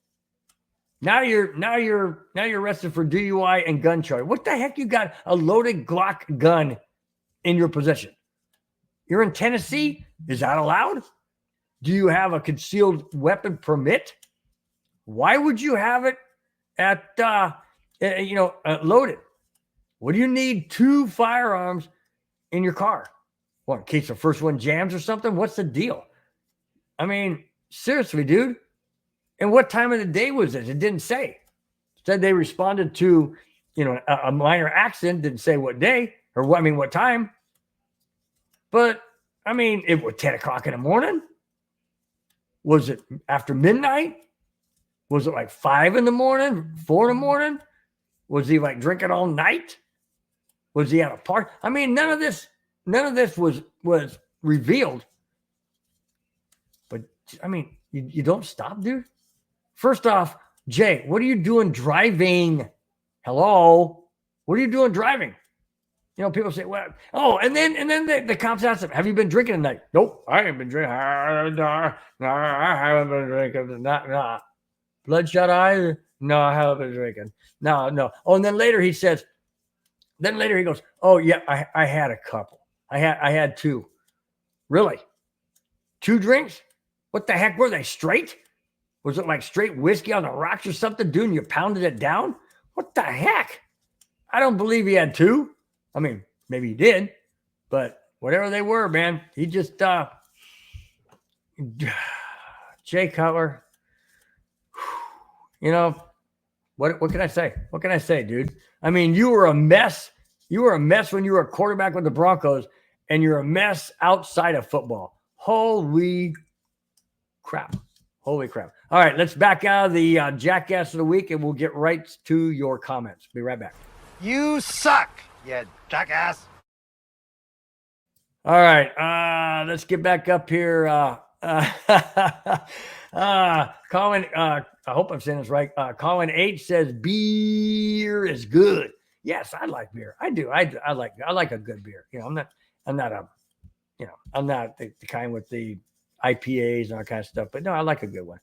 now you're arrested for DUI and gun charge. What the heck? You got a loaded Glock gun in your possession? You're in Tennessee? Is that allowed? Do you have a concealed weapon permit? Why would you have it at loaded? What do you need 2 firearms in your car? What, in case the first one jams or something? What's the deal? I mean, seriously, dude. And what time of the day was it? It didn't say. It said they responded to, a minor accident. Didn't say what day or what time. But, it was 10 o'clock in the morning. Was it after midnight? Was it like 5 in the morning, 4 in the morning? Was he like drinking all night? Was he at a party? None of this was revealed. But, you don't stop, dude. First off, Jay, what are you doing driving? Hello? What are you doing driving? People say, well, and then the cops ask them, have you been drinking tonight? Nope, I haven't been drinking. No, I haven't been drinking. Nah. Bloodshot eye? No, I haven't been drinking. No. Oh, and then later he goes, oh, yeah, I had a couple. I had 2. Really? 2 drinks? What the heck? Were they straight? Was it like straight whiskey on the rocks or something, dude, and you pounded it down? What the heck? I don't believe he had 2. Maybe he did, but whatever they were, man, he just, Jay Cutler, what can I say? What can I say, dude? You were a mess. You were a mess when you were a quarterback with the Broncos, and you're a mess outside of football. Holy crap. All right, let's back out of the jackass of the week, and we'll get right to your comments. Be right back. You suck, you jackass. All right, let's get back up here. Colin, I hope I'm saying this right. Colin H says beer is good. Yes, I like beer. I do. I like a good beer. I'm not the kind with the IPAs and all that kind of stuff, but no, I like a good one.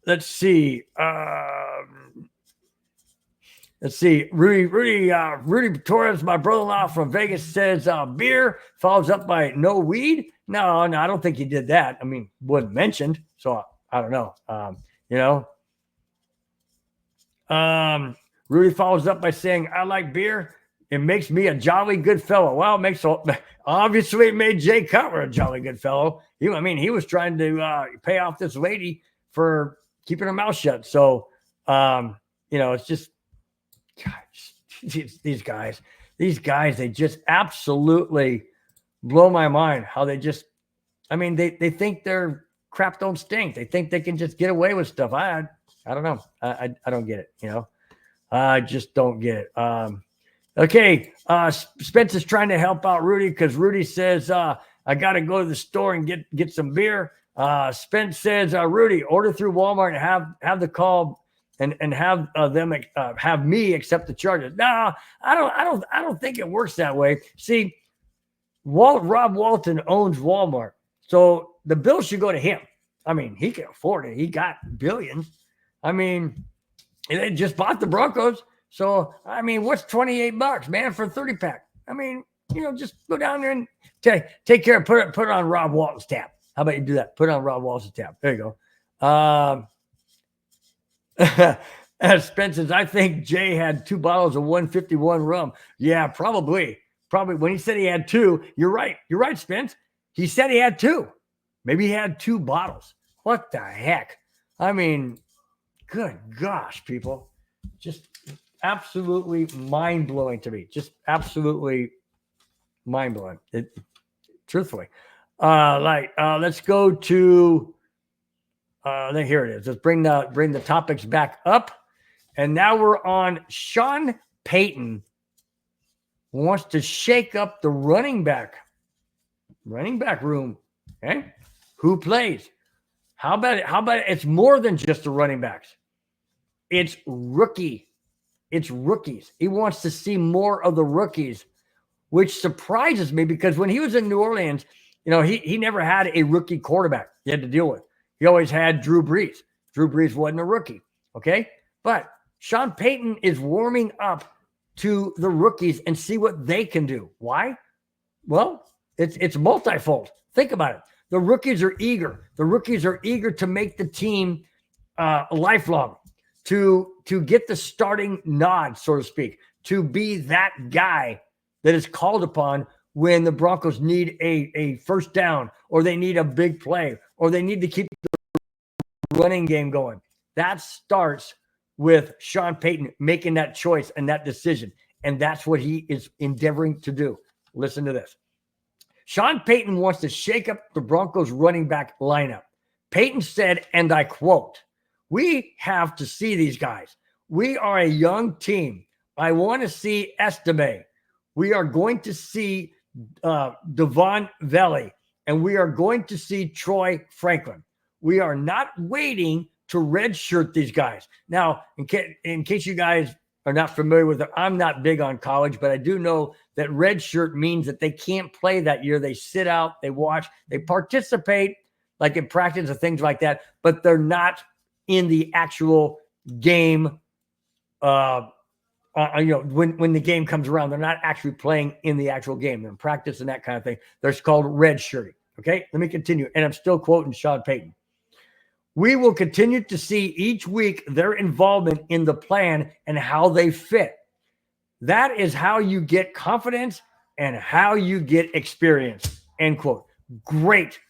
Let's see. Rudy Torres, my brother-in-law from Vegas, says beer follows up by no weed. No, I don't think he did that. Wasn't mentioned, so I don't know. Rudy follows up by saying, I like beer. It makes me a jolly good fellow. Well, obviously it made Jay Cutler a jolly good fellow. He was trying to pay off this lady for keeping her mouth shut. So, it's just, gosh, these guys, they just absolutely blow my mind how they just, they think their crap don't stink. They think they can just get away with stuff. I don't know. I don't get it. I just don't get it. Okay. Spence is trying to help out Rudy because Rudy says, I got to go to the store and get some beer. Spence says, Rudy, order through Walmart and have the call and have them have me accept the charges. No, I don't think it works that way. See, Rob Walton owns Walmart, so the bill should go to him. I mean, he can afford it. He got billions. I mean, they just bought the Broncos. So, I mean, what's $28, man, for a 30-pack? I mean, just go down there and take care of put it on Rob Walton's tab. How about you do that? Put it on Rob Walton's tab. There you go. Spencer's, I think Jay had 2 bottles of 151 rum. Yeah, probably. When he said he had 2, you're right. You're right, Spence. He said he had 2. Maybe he had 2 bottles. What the heck? I mean, good gosh, people. Just absolutely mind-blowing to me. Just absolutely mind-blowing. Truthfully. Let's go to here it is. Let's bring the topics back up. And now we're on Sean Payton wants to shake up the running back room. Okay. Who plays? How about it? It's more than just the running backs. It's rookies. He wants to see more of the rookies, which surprises me because when he was in New Orleans, he never had a rookie quarterback he had to deal with. He always had Drew Brees. Drew Brees wasn't a rookie. Okay. But Sean Payton is warming up to the rookies and see what they can do. Why? Well, it's multifold. Think about it. The rookies are eager. The rookies are eager to make the team lifelong, to get the starting nod, so to speak, to be that guy that is called upon when the Broncos need a first down or they need a big play or they need to keep the running game going. That starts with Sean Payton making that choice and that decision. And that's what he is endeavoring to do. Listen to this. Sean Payton wants to shake up the Broncos running back lineup. Payton said, and I quote, "We have to see these guys. We are a young team. I want to see Estime. We are going to see Devon Valley, and we are going to see Troy Franklin. We are not waiting to redshirt these guys." Now, in case you guys are not familiar with it, I'm not big on college, but I do know that redshirt means that they can't play that year. They sit out, they watch, they participate like in practice and things like that, but they're not in the actual game. When the game comes around, they're not actually playing in the actual game. They're in practice and that kind of thing. They're called redshirting. Okay, let me continue. And I'm still quoting Sean Payton. "We will continue to see each week their involvement in the plan and how they fit. That is how you get confidence and how you get experience." End quote. Great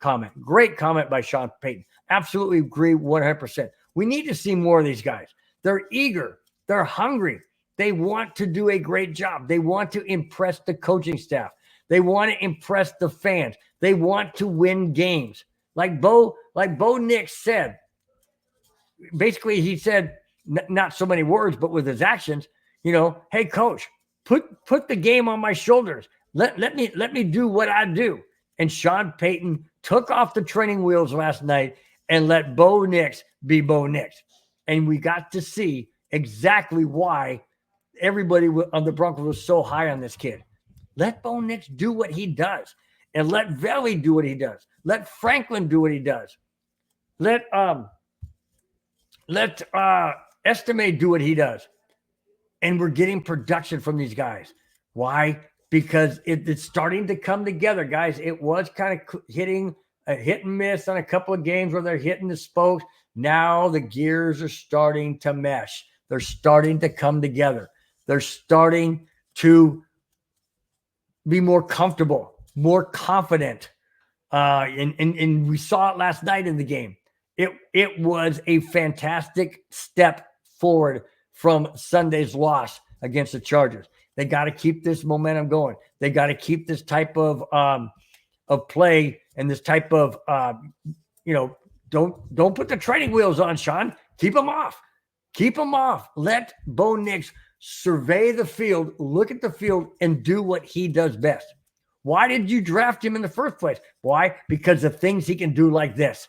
comment. Great comment by Sean Payton. Absolutely agree 100%. We need to see more of these guys. They're eager. They're hungry. They want to do a great job. They want to impress the coaching staff. They want to impress the fans. They want to win games. Like Bo Nix said, basically he said, not so many words, but with his actions, hey coach, put the game on my shoulders. Let me do what I do. And Sean Payton took off the training wheels last night and let Bo Nix be Bo Nix. And we got to see exactly why everybody on the Broncos was so high on this kid. Let Bo Nix do what he does. And let Valley do what he does. Let Franklin do what he does. Let Estime do what he does. And we're getting production from these guys. Why? Because it's starting to come together, guys. It was kind of hitting a hit and miss on a couple of games where they're hitting the spokes. Now the gears are starting to mesh. They're starting to come together. They're starting to be more comfortable, more confident. And we saw it last night in the game. It was a fantastic step forward from Sunday's loss against the Chargers. They got to keep this momentum going. They got to keep this type of play and this type of don't put the training wheels on, Sean. Keep him off. Keep him off. Let Bo Nix survey the field, look at the field, and do what he does best. Why did you draft him in the first place? Why? Because of things he can do like this.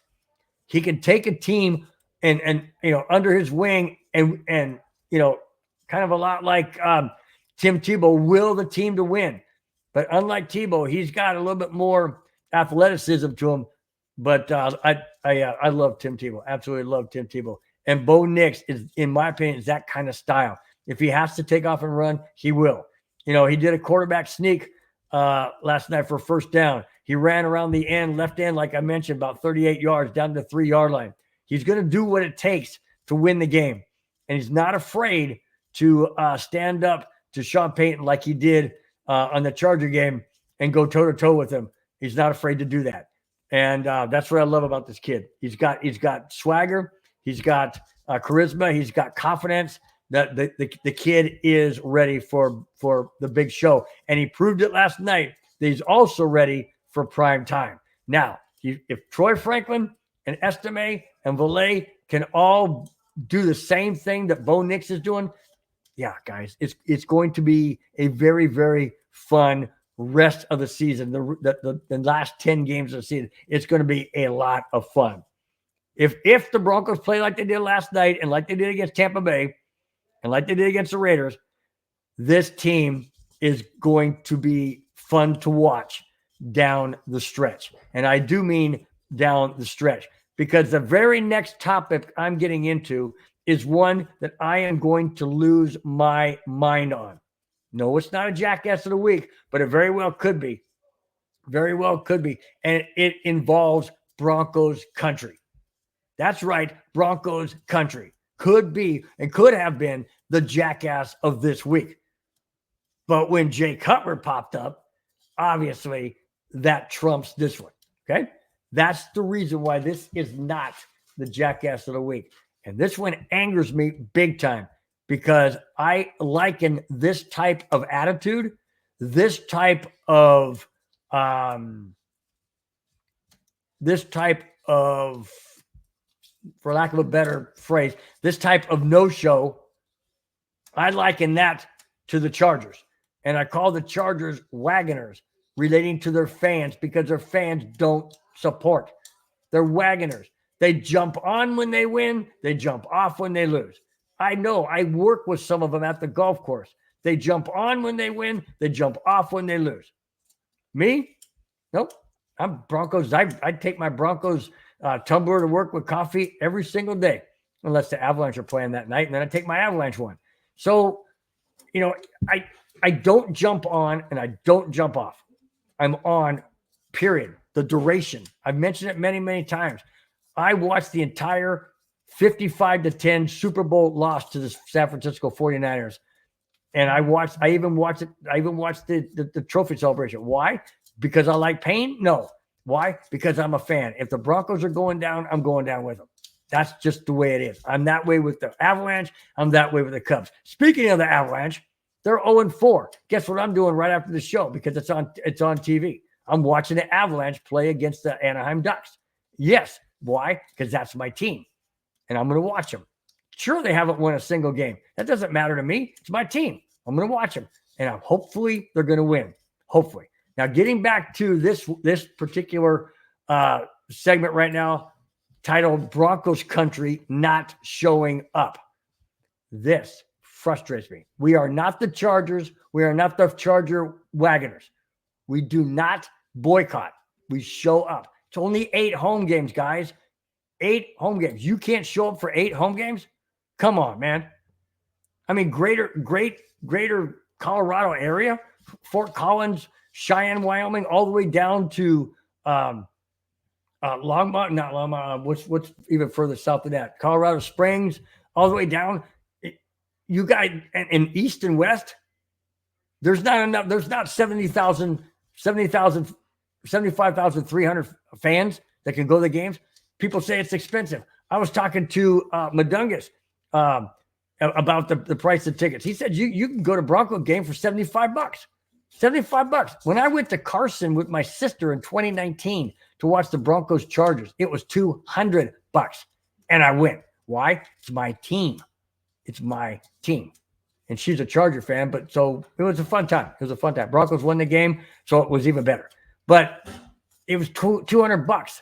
He can take a team and under his wing and kind of a lot like Tim Tebow, will the team to win. But unlike Tebow, he's got a little bit more athleticism to him. But I love Tim Tebow. Absolutely love Tim Tebow. And Bo Nix is, in my opinion, is that kind of style. If he has to take off and run, he will. He did a quarterback sneak last night for a first down. He ran around the end, left end, like I mentioned, about 38 yards down to the 3-yard line. He's going to do what it takes to win the game. And he's not afraid to stand up to Sean Payton like he did on the Charger game and go toe-to-toe with him. He's not afraid to do that. And that's what I love about this kid. He's got swagger. He's got charisma. He's got confidence. That the kid is ready for the big show. And he proved it last night that he's also ready for prime time. Now, if Troy Franklin and Estime and Valet can all do the same thing that Bo Nix is doing, yeah, guys, it's going to be a very, very fun rest of the season. The last 10 games of the season, it's going to be a lot of fun. If the Broncos play like they did last night and like they did against Tampa Bay and like they did against the Raiders, this team is going to be fun to watch down the stretch. And I do mean down the stretch, because the very next topic I'm getting into is one that I am going to lose my mind on. No, it's not a jackass of the week, but it very well could be. Very well could be. And it involves Broncos country. That's right. Broncos country could be and could have been the jackass of this week. But when Jay Cutler popped up, obviously that trumps this one. Okay. That's the reason why this is not the jackass of the week. And this one angers me big time, because I liken this type of attitude, this type of, for lack of a better phrase, this type of no-show, I liken that to the Chargers. And I call the Chargers wagoners, relating to their fans, because their fans don't support. They're wagoners. They jump on when they win. They jump off when they lose. I know. I work with some of them at the golf course. They jump on when they win. They jump off when they lose. Me? Nope. I'm Broncos. I take my Broncos tumbler to work with coffee every single day, unless the Avalanche are playing that night, and then I take my Avalanche one. So, I don't jump on and I don't jump off. I'm on, period. The duration. I've mentioned it many, many times. I watched the entire 55-10 Super Bowl loss to the San Francisco 49ers. And I even watched the trophy celebration. Why? Because I like pain? No. Why? Because I'm a fan. If the Broncos are going down, I'm going down with them. That's just the way it is. I'm that way with the Avalanche. I'm that way with the Cubs. Speaking of the Avalanche, they're 0-4. Guess what I'm doing right after the show? Because it's on TV. I'm watching the Avalanche play against the Anaheim Ducks. Yes. Why? Because that's my team. And I'm going to watch them. Sure, they haven't won a single game. That doesn't matter to me. It's my team. I'm going to watch them. And hopefully they're going to win. Hopefully. Now, getting back to this particular segment right now, titled Broncos Country Not Showing Up. This frustrates me. We are not the Chargers. We are not the Charger wagoners. We do not boycott. We show up. It's only 8 home games, guys. 8 home games. You can't show up for 8 home games? Come on, man. I mean, greater Colorado area, Fort Collins, Cheyenne, Wyoming, all the way down to Longmont, not Longmont. What's even further south of that? Colorado Springs, all the way down. You guys, in east and west, there's not enough. There's not 75,300 fans that can go to the games. People say it's expensive. I was talking to Madungus about the price of tickets. He said you can go to Bronco game for $75. $75. When I went to Carson with my sister in 2019 to watch the Broncos Chargers, it was $200, and I went. Why? It's my team. It's my team. And she's a Charger fan, but so it was a fun time. It was a fun time. Broncos won the game, so it was even better. But it was $200,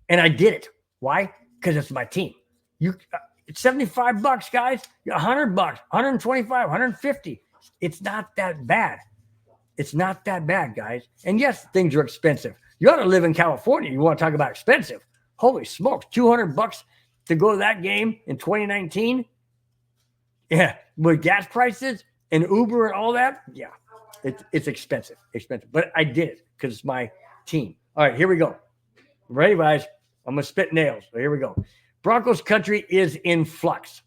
and I did it. Why? Because it's my team. It's $75, guys. $100, 125, 150. It's not that bad. It's not that bad, guys. And yes, things are expensive. You ought to live in California. You want to talk about expensive? Holy smokes, $200 to go to that game in 2019. Yeah, with gas prices and Uber and all that, yeah, it's expensive. But I did it because it's my team. All right, here we go. Ready, guys? I'm going to spit nails. So here we go. Broncos country is in flux.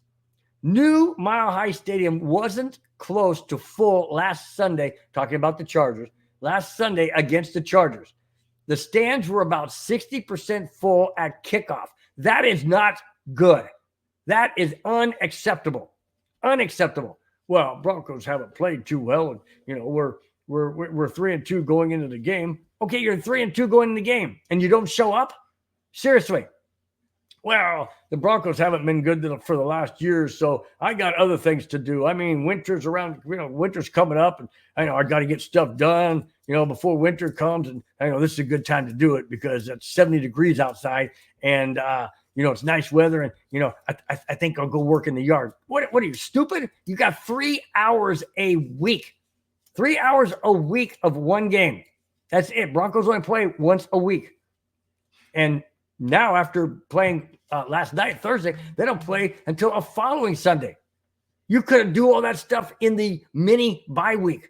New Mile High Stadium wasn't close to full last Sunday, talking about the Chargers, last Sunday against the Chargers. The stands were about 60% full at kickoff. That is not good. That is unacceptable. Unacceptable. Well, Broncos haven't played too well, and we're 3-2 going into the game. Okay, you're 3-2 going into the game, and you don't show up? Seriously. Well, the Broncos haven't been good for the last year, so I got other things to do. I mean, winter's around. Winter's coming up, and I got to get stuff done. Before winter comes, and I know this is a good time to do it because it's 70 degrees outside, and it's nice weather, and I think I'll go work in the yard. What are you, stupid? You got 3 hours a week. 3 hours a week of one game. That's it. Broncos only play once a week. And now after playing last night, Thursday, they don't play until a following Sunday. You could do all that stuff in the mini bye week.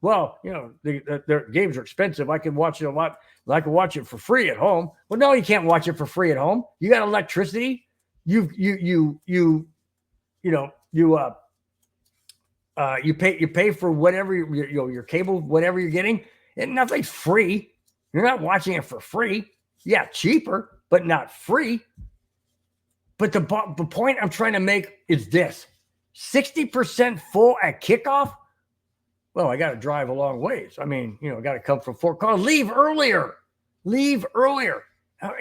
Well, their games are expensive. I can watch it a lot. I can watch it for free at home. Well, no, you can't watch it for free at home. You got electricity. You pay for whatever your cable, whatever you're getting, and nothing's free. You're not watching it for free. Yeah, cheaper, but not free. But the point I'm trying to make is this: 60% full at kickoff. Well, I got to drive a long ways. I mean, I got to come from Fort Collins. Leave earlier.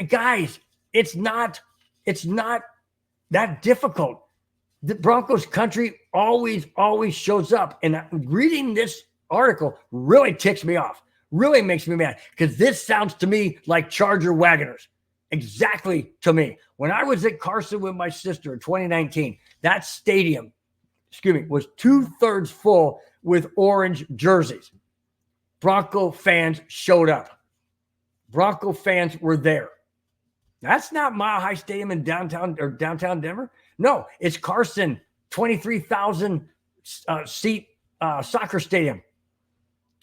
Guys, it's not that difficult. The Broncos country always shows up. And reading this article really ticks me off. Really makes me mad because this sounds to me like Charger Wagoners. Exactly to me. When I was at Carson with my sister in 2019, that stadium, was 2/3 full with orange jerseys. Bronco fans showed up. Bronco fans were there. That's not Mile High Stadium in downtown Denver. No, it's Carson, 23,000 seat soccer stadium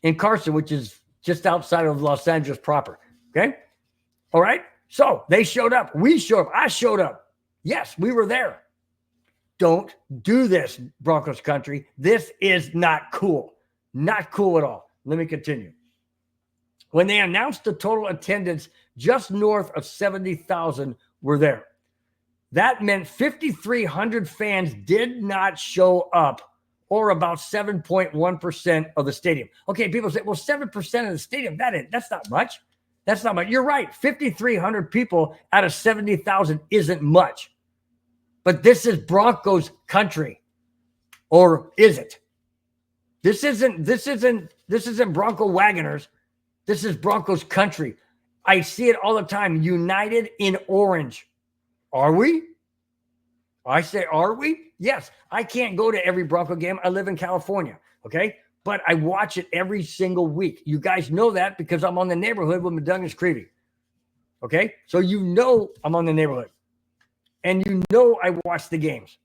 in Carson, which is just outside of Los Angeles proper. Okay. All right. So they showed up. We showed up. I showed up. Yes, we were there. Don't do this, Broncos country. This is not cool. Not cool at all. Let me continue. When they announced the total attendance, just north of 70,000 were there. That meant 5,300 fans did not show up, or about 7.1% of the stadium. Okay, people say, well, 7% of the stadium, that's not much. That's not much. You're right. 5,300 people out of 70,000 isn't much. But this is Broncos country. Or is it? This isn't Bronco Wagoners. This is Broncos country. I see it all the time. United in orange. Are we? I say, are we? Yes. I can't go to every Bronco game. I live in California. Okay. But I watch it every single week. You guys know that because I'm on the neighborhood with Madungas Creevy. Okay. So I'm on the neighborhood. And I watch the games.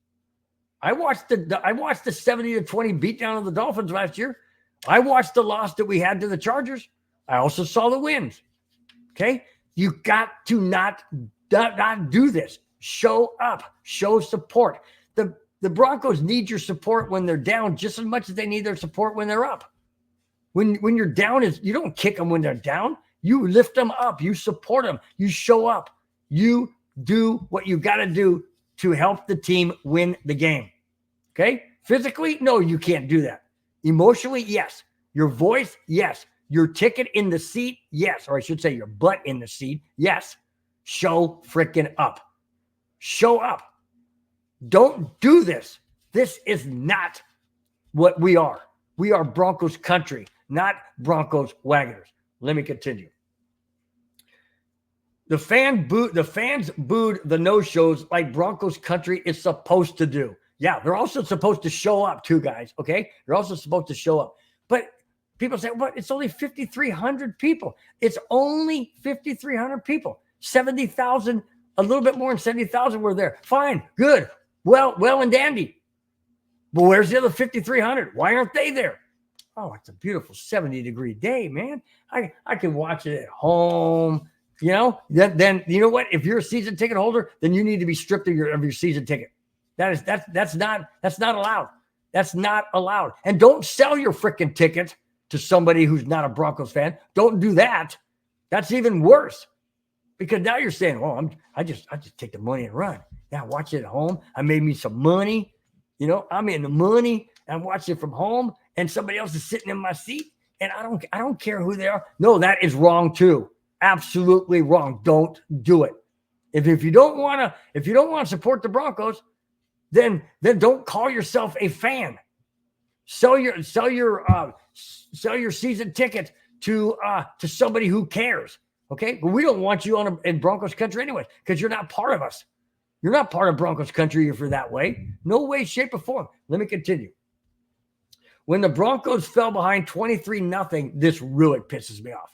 I watched the 70-20 beatdown of the Dolphins last year. I watched the loss that we had to the Chargers. I also saw the wins. Okay? You got to not do this. Show up. Show support. The Broncos need your support when they're down just as much as they need their support when they're up. When you're down, you don't kick them when they're down. You lift them up. You support them. You show up. You do what you got to do to help the team win the game. Okay? Physically, no, you can't do that. Emotionally, yes. Your voice, yes. Your ticket in the seat, yes. Or I should say your butt in the seat, yes. Show freaking up. Show up. Don't do this. This is not what we are. We are Broncos country, not Broncos Wagoners. Let me continue. The fans booed the no-shows like Broncos country is supposed to do. Yeah, they're also supposed to show up too, guys, okay? They're also supposed to show up. But people say, what? It's only 5,300 people. It's only 5,300 people. 70,000, a little bit more than 70,000 were there. Fine, good, well and dandy. But where's the other 5,300? Why aren't they there? Oh, it's a beautiful 70-degree day, man. I can watch it at home. You know, then you know what? If you're a season ticket holder, then you need to be stripped of your season ticket. That's not allowed. That's not allowed. And don't sell your freaking ticket to somebody who's not a Broncos fan. Don't do that. That's even worse. Because now you're saying, "Oh, I just take the money and run. Now watch it at home. I made me some money. You know, I'm in the money. I'm watching it from home, and somebody else is sitting in my seat, and I don't care who they are." No, that is wrong too. Absolutely wrong. Don't do it. If you don't want to support the Broncos, then don't call yourself a fan. Sell your season ticket to somebody who cares. Okay, but we don't want you in Broncos country anyway, because you're not part of us. You're not part of Broncos country if you're that way. No way, shape, or form. Let me continue. When the Broncos fell behind 23-0, this really pisses me off.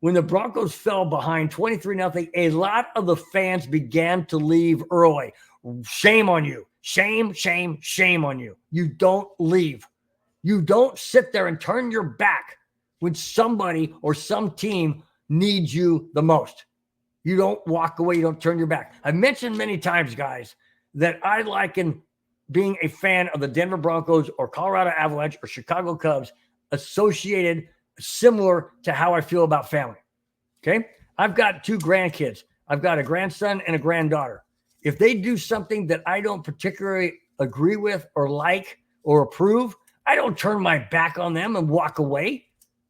When the Broncos fell behind 23-0, a lot of the fans began to leave early. Shame on you. Shame, shame, shame on you. You don't leave. You don't sit there and turn your back when somebody or some team needs you the most. You don't walk away. You don't turn your back. I've mentioned many times, guys, that I liken being a fan of the Denver Broncos or Colorado Avalanche or Chicago Cubs associated similar to how I feel about family. Okay? I've got 2 grandkids. I've got a grandson and a granddaughter. If they do something that I don't particularly agree with or like or approve, I don't turn my back on them and walk away.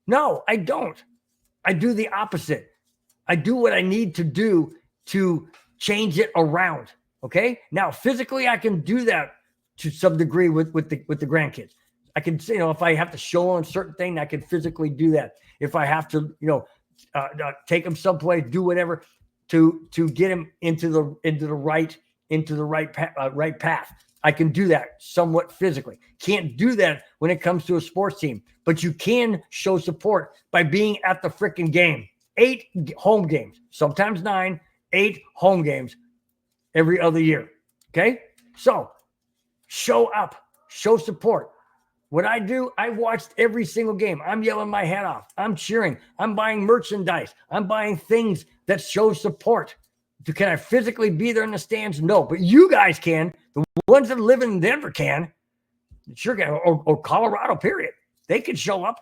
No, I don't. I do the opposite. I do what I need to do to change it around. Okay? Now, physically, I can do that to some degree with the grandkids. I can, if I have to show them a certain thing, I can physically do that. If I have to, take them someplace, do whatever to get them into the right path. I can do that somewhat physically. Can't do that when it comes to a sports team, but you can show support by being at the freaking game. 8 home games, sometimes 9, 8 home games every other year. Okay, so show up, show support. What I do, I watched every single game. I'm yelling my head off. I'm cheering. I'm buying merchandise. I'm buying things that show support. Can I physically be there in the stands? No, but you guys can. The ones that live in Denver can. Sure can. Or Colorado, period. They can show up.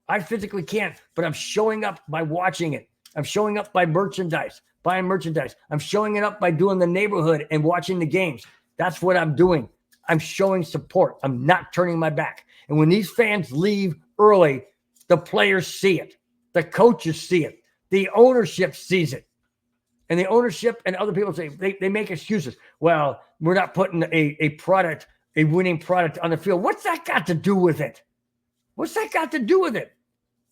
I physically can't, but I'm showing up by watching it. I'm showing up by merchandise, buying merchandise. I'm showing it up by doing the neighborhood and watching the games. That's what I'm doing. I'm showing support. I'm not turning my back. And when these fans leave early, the players see it. The coaches see it. The ownership sees it. And the ownership and other people say, they make excuses. Well, we're not putting a winning product on the field. What's that got to do with it? What's that got to do with it?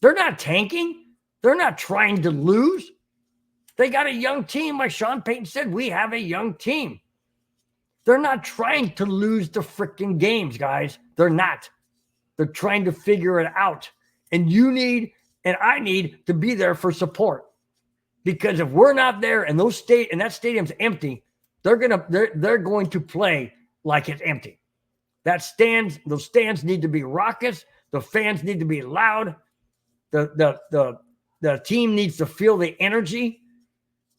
They're not tanking. They're not trying to lose. They got a young team. Like Sean Payton said, we have a young team. They're not trying to lose the freaking games, guys. They're not. They're trying to figure it out. And you need, and I need to be there for support. Because if we're not there and that stadium's empty, they're going to play like it's empty. Those stands need to be raucous. The fans need to be loud. The team needs to feel the energy.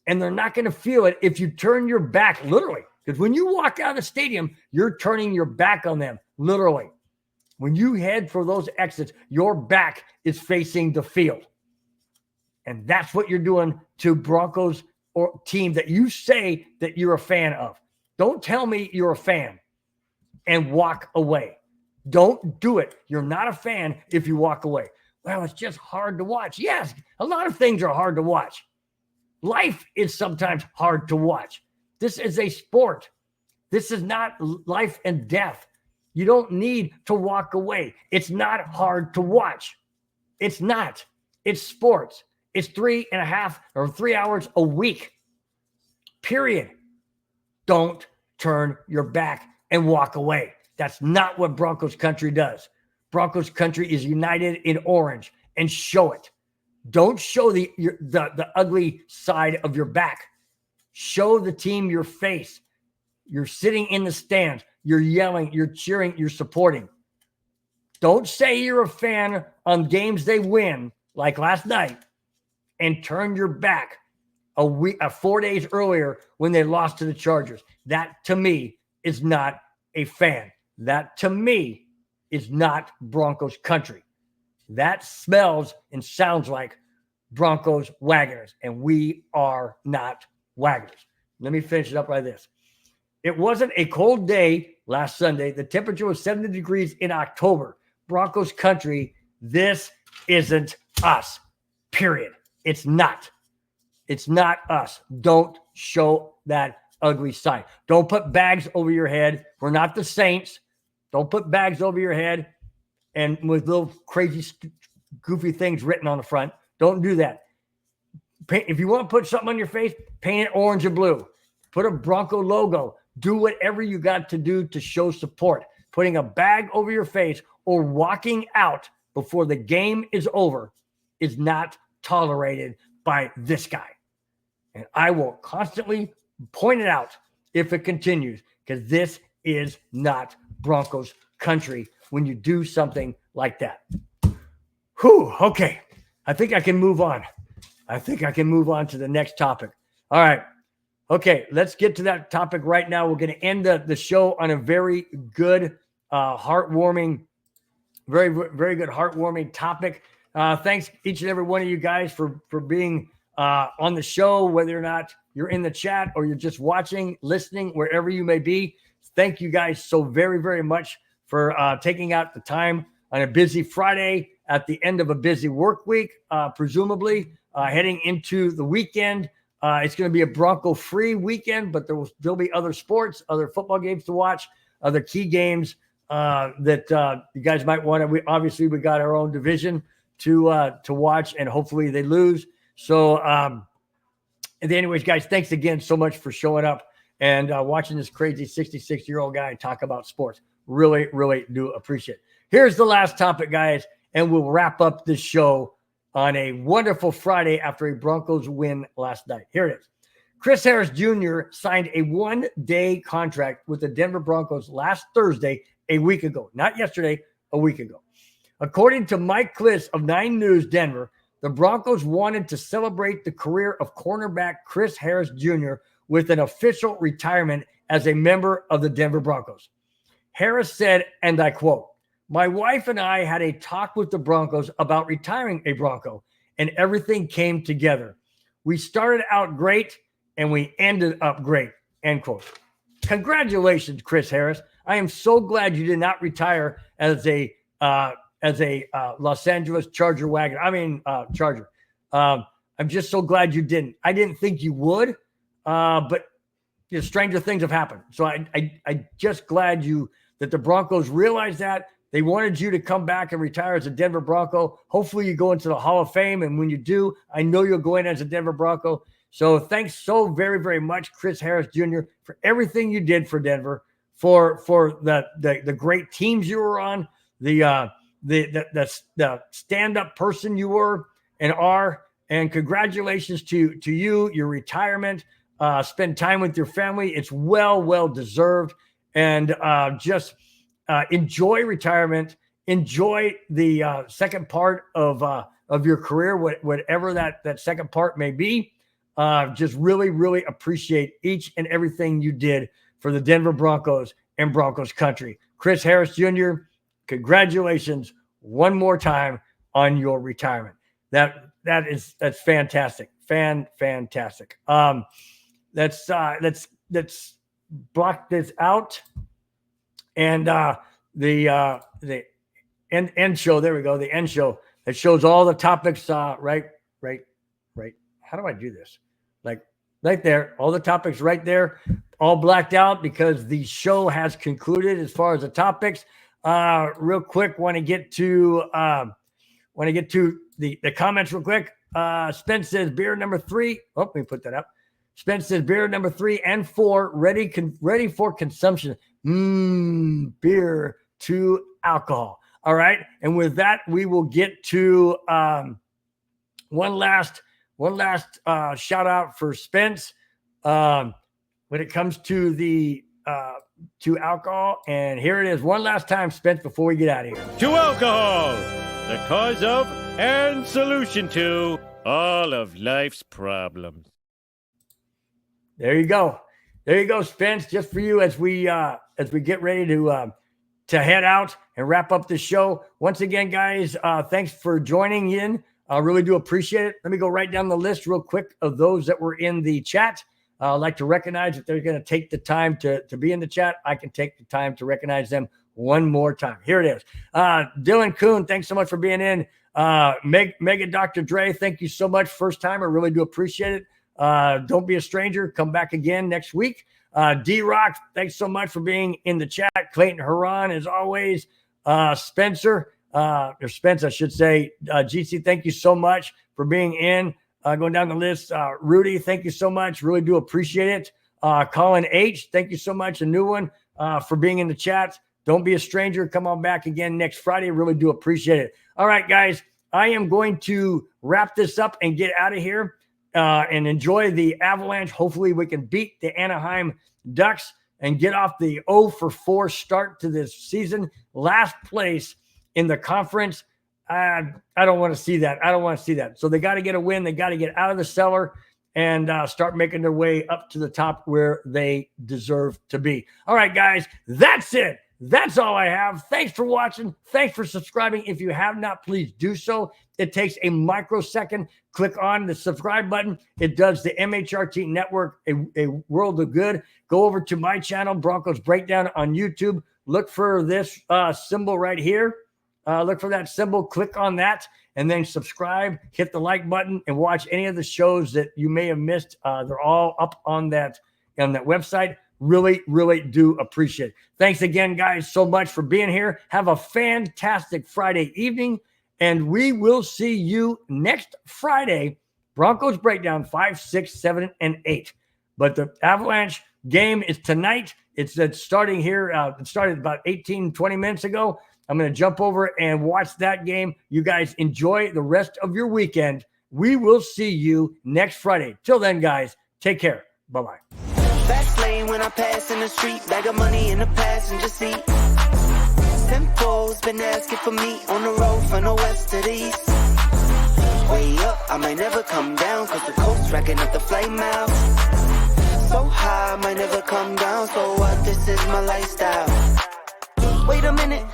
And they're not going to feel it if you turn your back, literally. Because when you walk out of the stadium, you're turning your back on them, literally. When you head for those exits, your back is facing the field. And that's what you're doing to Broncos or team that you say that you're a fan of. Don't tell me you're a fan and walk away. Don't do it. You're not a fan if you walk away. Well, it's just hard to watch. Yes, a lot of things are hard to watch. Life is sometimes hard to watch. This is a sport. This is not life and death. You don't need to walk away. It's not hard to watch. It's not. It's sports. It's 3.5 or 3 hours a week. Period. Don't turn your back and walk away. That's not what Broncos country does. Broncos country is united in orange, and show it. Don't show the ugly side of your back. Show the team your face. You're sitting in the stands. You're yelling. You're cheering. You're supporting. Don't say you're a fan on games they win, like last night, and turn your back 4 days earlier when they lost to the Chargers. That, to me, is not a fan. That, to me, is not Broncos country. That smells and sounds like Broncos Wagoners, and we are not Wagoners. Let me finish it up like this. It wasn't a cold day last Sunday. The temperature was 70 degrees in October. Broncos country, this isn't us, period. It's not. It's not us. Don't show that ugly side. Don't put bags over your head. We're not the Saints. Don't put bags over your head and with little crazy, goofy things written on the front. Don't do that. If you want to put something on your face, paint it orange or blue. Put a Bronco logo. Do whatever you got to do to show support. Putting a bag over your face or walking out before the game is over is not tolerated by this guy. And I will constantly point it out if it continues, because this is not Broncos country when you do something like that. Whew, okay. I think I can move on. I think I can move on to the next topic. All right. Okay, let's get to that topic right now. We're going to end the show on a very good, heartwarming, very, very good, heartwarming topic. Thanks each and every one of you guys for being on the show, whether or not you're in the chat or you're just watching, listening, wherever you may be. Thank you guys so very, very much for taking out the time on a busy Friday at the end of a busy work week, presumably heading into the weekend. It's going to be a Bronco-free weekend, but there will still be other sports, other football games to watch, other key games that you guys might want to. We got our own division to watch, and hopefully they lose. So, anyways, guys, thanks again so much for showing up and watching this crazy 66-year-old guy talk about sports. Really, really do appreciate it. Here's the last topic, guys, and we'll wrap up this show on a wonderful Friday after a Broncos win last night. Here it is. Chris Harris Jr. signed a one-day contract with the Denver Broncos last Thursday, a week ago. Not yesterday, a week ago. According to Mike Kliss of 9 News Denver, the Broncos wanted to celebrate the career of cornerback Chris Harris Jr. with an official retirement as a member of the Denver Broncos. Harris said, and I quote, "My wife and I had a talk with the Broncos about retiring a Bronco, and everything came together. We started out great, and we ended up great," end quote. Congratulations, Chris Harris. I am so glad you did not retire as a Los Angeles Charger Charger. I'm just so glad you didn't. I didn't think you would, but stranger things have happened. So I just glad that the Broncos realized that. They wanted you to come back and retire as a Denver Bronco. Hopefully you go into the Hall of Fame, and when you do, I know you'll go in as a Denver Bronco. So thanks so very, very much, Chris Harris Jr., for everything you did for Denver, for the great teams you were on, the stand-up person you were and are, and congratulations to you, your retirement. Spend time with your family. It's well deserved, and just enjoy retirement. Enjoy the second part of your career, whatever that second part may be. Just really, really appreciate each and everything you did for the Denver Broncos and Broncos country. Chris Harris Jr., congratulations one more time on your retirement. That's fantastic. Fantastic. Let's block this out. And the end show, there we go. The end show that shows all the topics, right. How do I do this? Like right there, all the topics right there all blacked out because the show has concluded as far as the topics. Real quick, want to get to the comments real quick. Spence says beer number 3. Oh, let me put that up. Spence says beer number 3 and 4 ready for consumption. Beer to alcohol. All right, and with that, we will get to one last shout out for Spence when it comes to the to alcohol. And here it is one last time, Spence, before we get out of here. To alcohol, the cause of and solution to all of life's problems. There you go. There you go, Spence, just for you as we get ready to head out and wrap up the show. Once again, guys, thanks for joining in. I really do appreciate it. Let me go right down the list real quick of those that were in the chat. I'd like to recognize if they're going to take the time to be in the chat, I can take the time to recognize them one more time. Here it is. Dylan Kuhn, thanks so much for being in. Mega Dr. Dre, thank you so much. First time, I really do appreciate it. Don't be a stranger. Come back again next week. D-Rock, thanks so much for being in the chat. Clayton Haran, as always. Spencer, or Spence, I should say. GC, thank you so much for being in. Going down the list. Rudy, thank you so much. Really do appreciate it. Colin H., thank you so much. A new one for being in the chat. Don't be a stranger. Come on back again next Friday. Really do appreciate it. All right, guys. I am going to wrap this up and get out of here. And enjoy the Avalanche. Hopefully we can beat the Anaheim Ducks and get off the 0-for-4 start to this season. Last place in the conference. I don't want to see that. I don't want to see that. So they got to get a win. They got to get out of the cellar and start making their way up to the top where they deserve to be. All right, guys, that's it. That's all I have. Thanks for watching. Thanks for subscribing. If you have not, please do so. It takes a microsecond. Click on the subscribe button. It does the MHRT network a world of good. Go over to my channel, Broncos Breakdown on YouTube. Look for this symbol right here. Look for that symbol. Click on that and then subscribe. Hit the like button and watch any of the shows that you may have missed. They're all up on that website. Really, really do appreciate it. Thanks again, guys, so much for being here. Have a fantastic Friday evening, and we will see you next Friday. Broncos Breakdown 5, 6, 7, and 8. But the Avalanche game is tonight. It's starting here. It started about 18, 20 minutes ago. I'm going to jump over and watch that game. You guys enjoy the rest of your weekend. We will see you next Friday. Till then, guys, take care. Bye-bye. Fast lane when I pass in the street, bag of money in the passenger seat. Simcoe's been asking for me on the road from the west to the east. Way up, I might never come down, cause the coast racking up the flame out. So high, I might never come down, so what, this is my lifestyle. Wait a minute,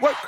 work hard.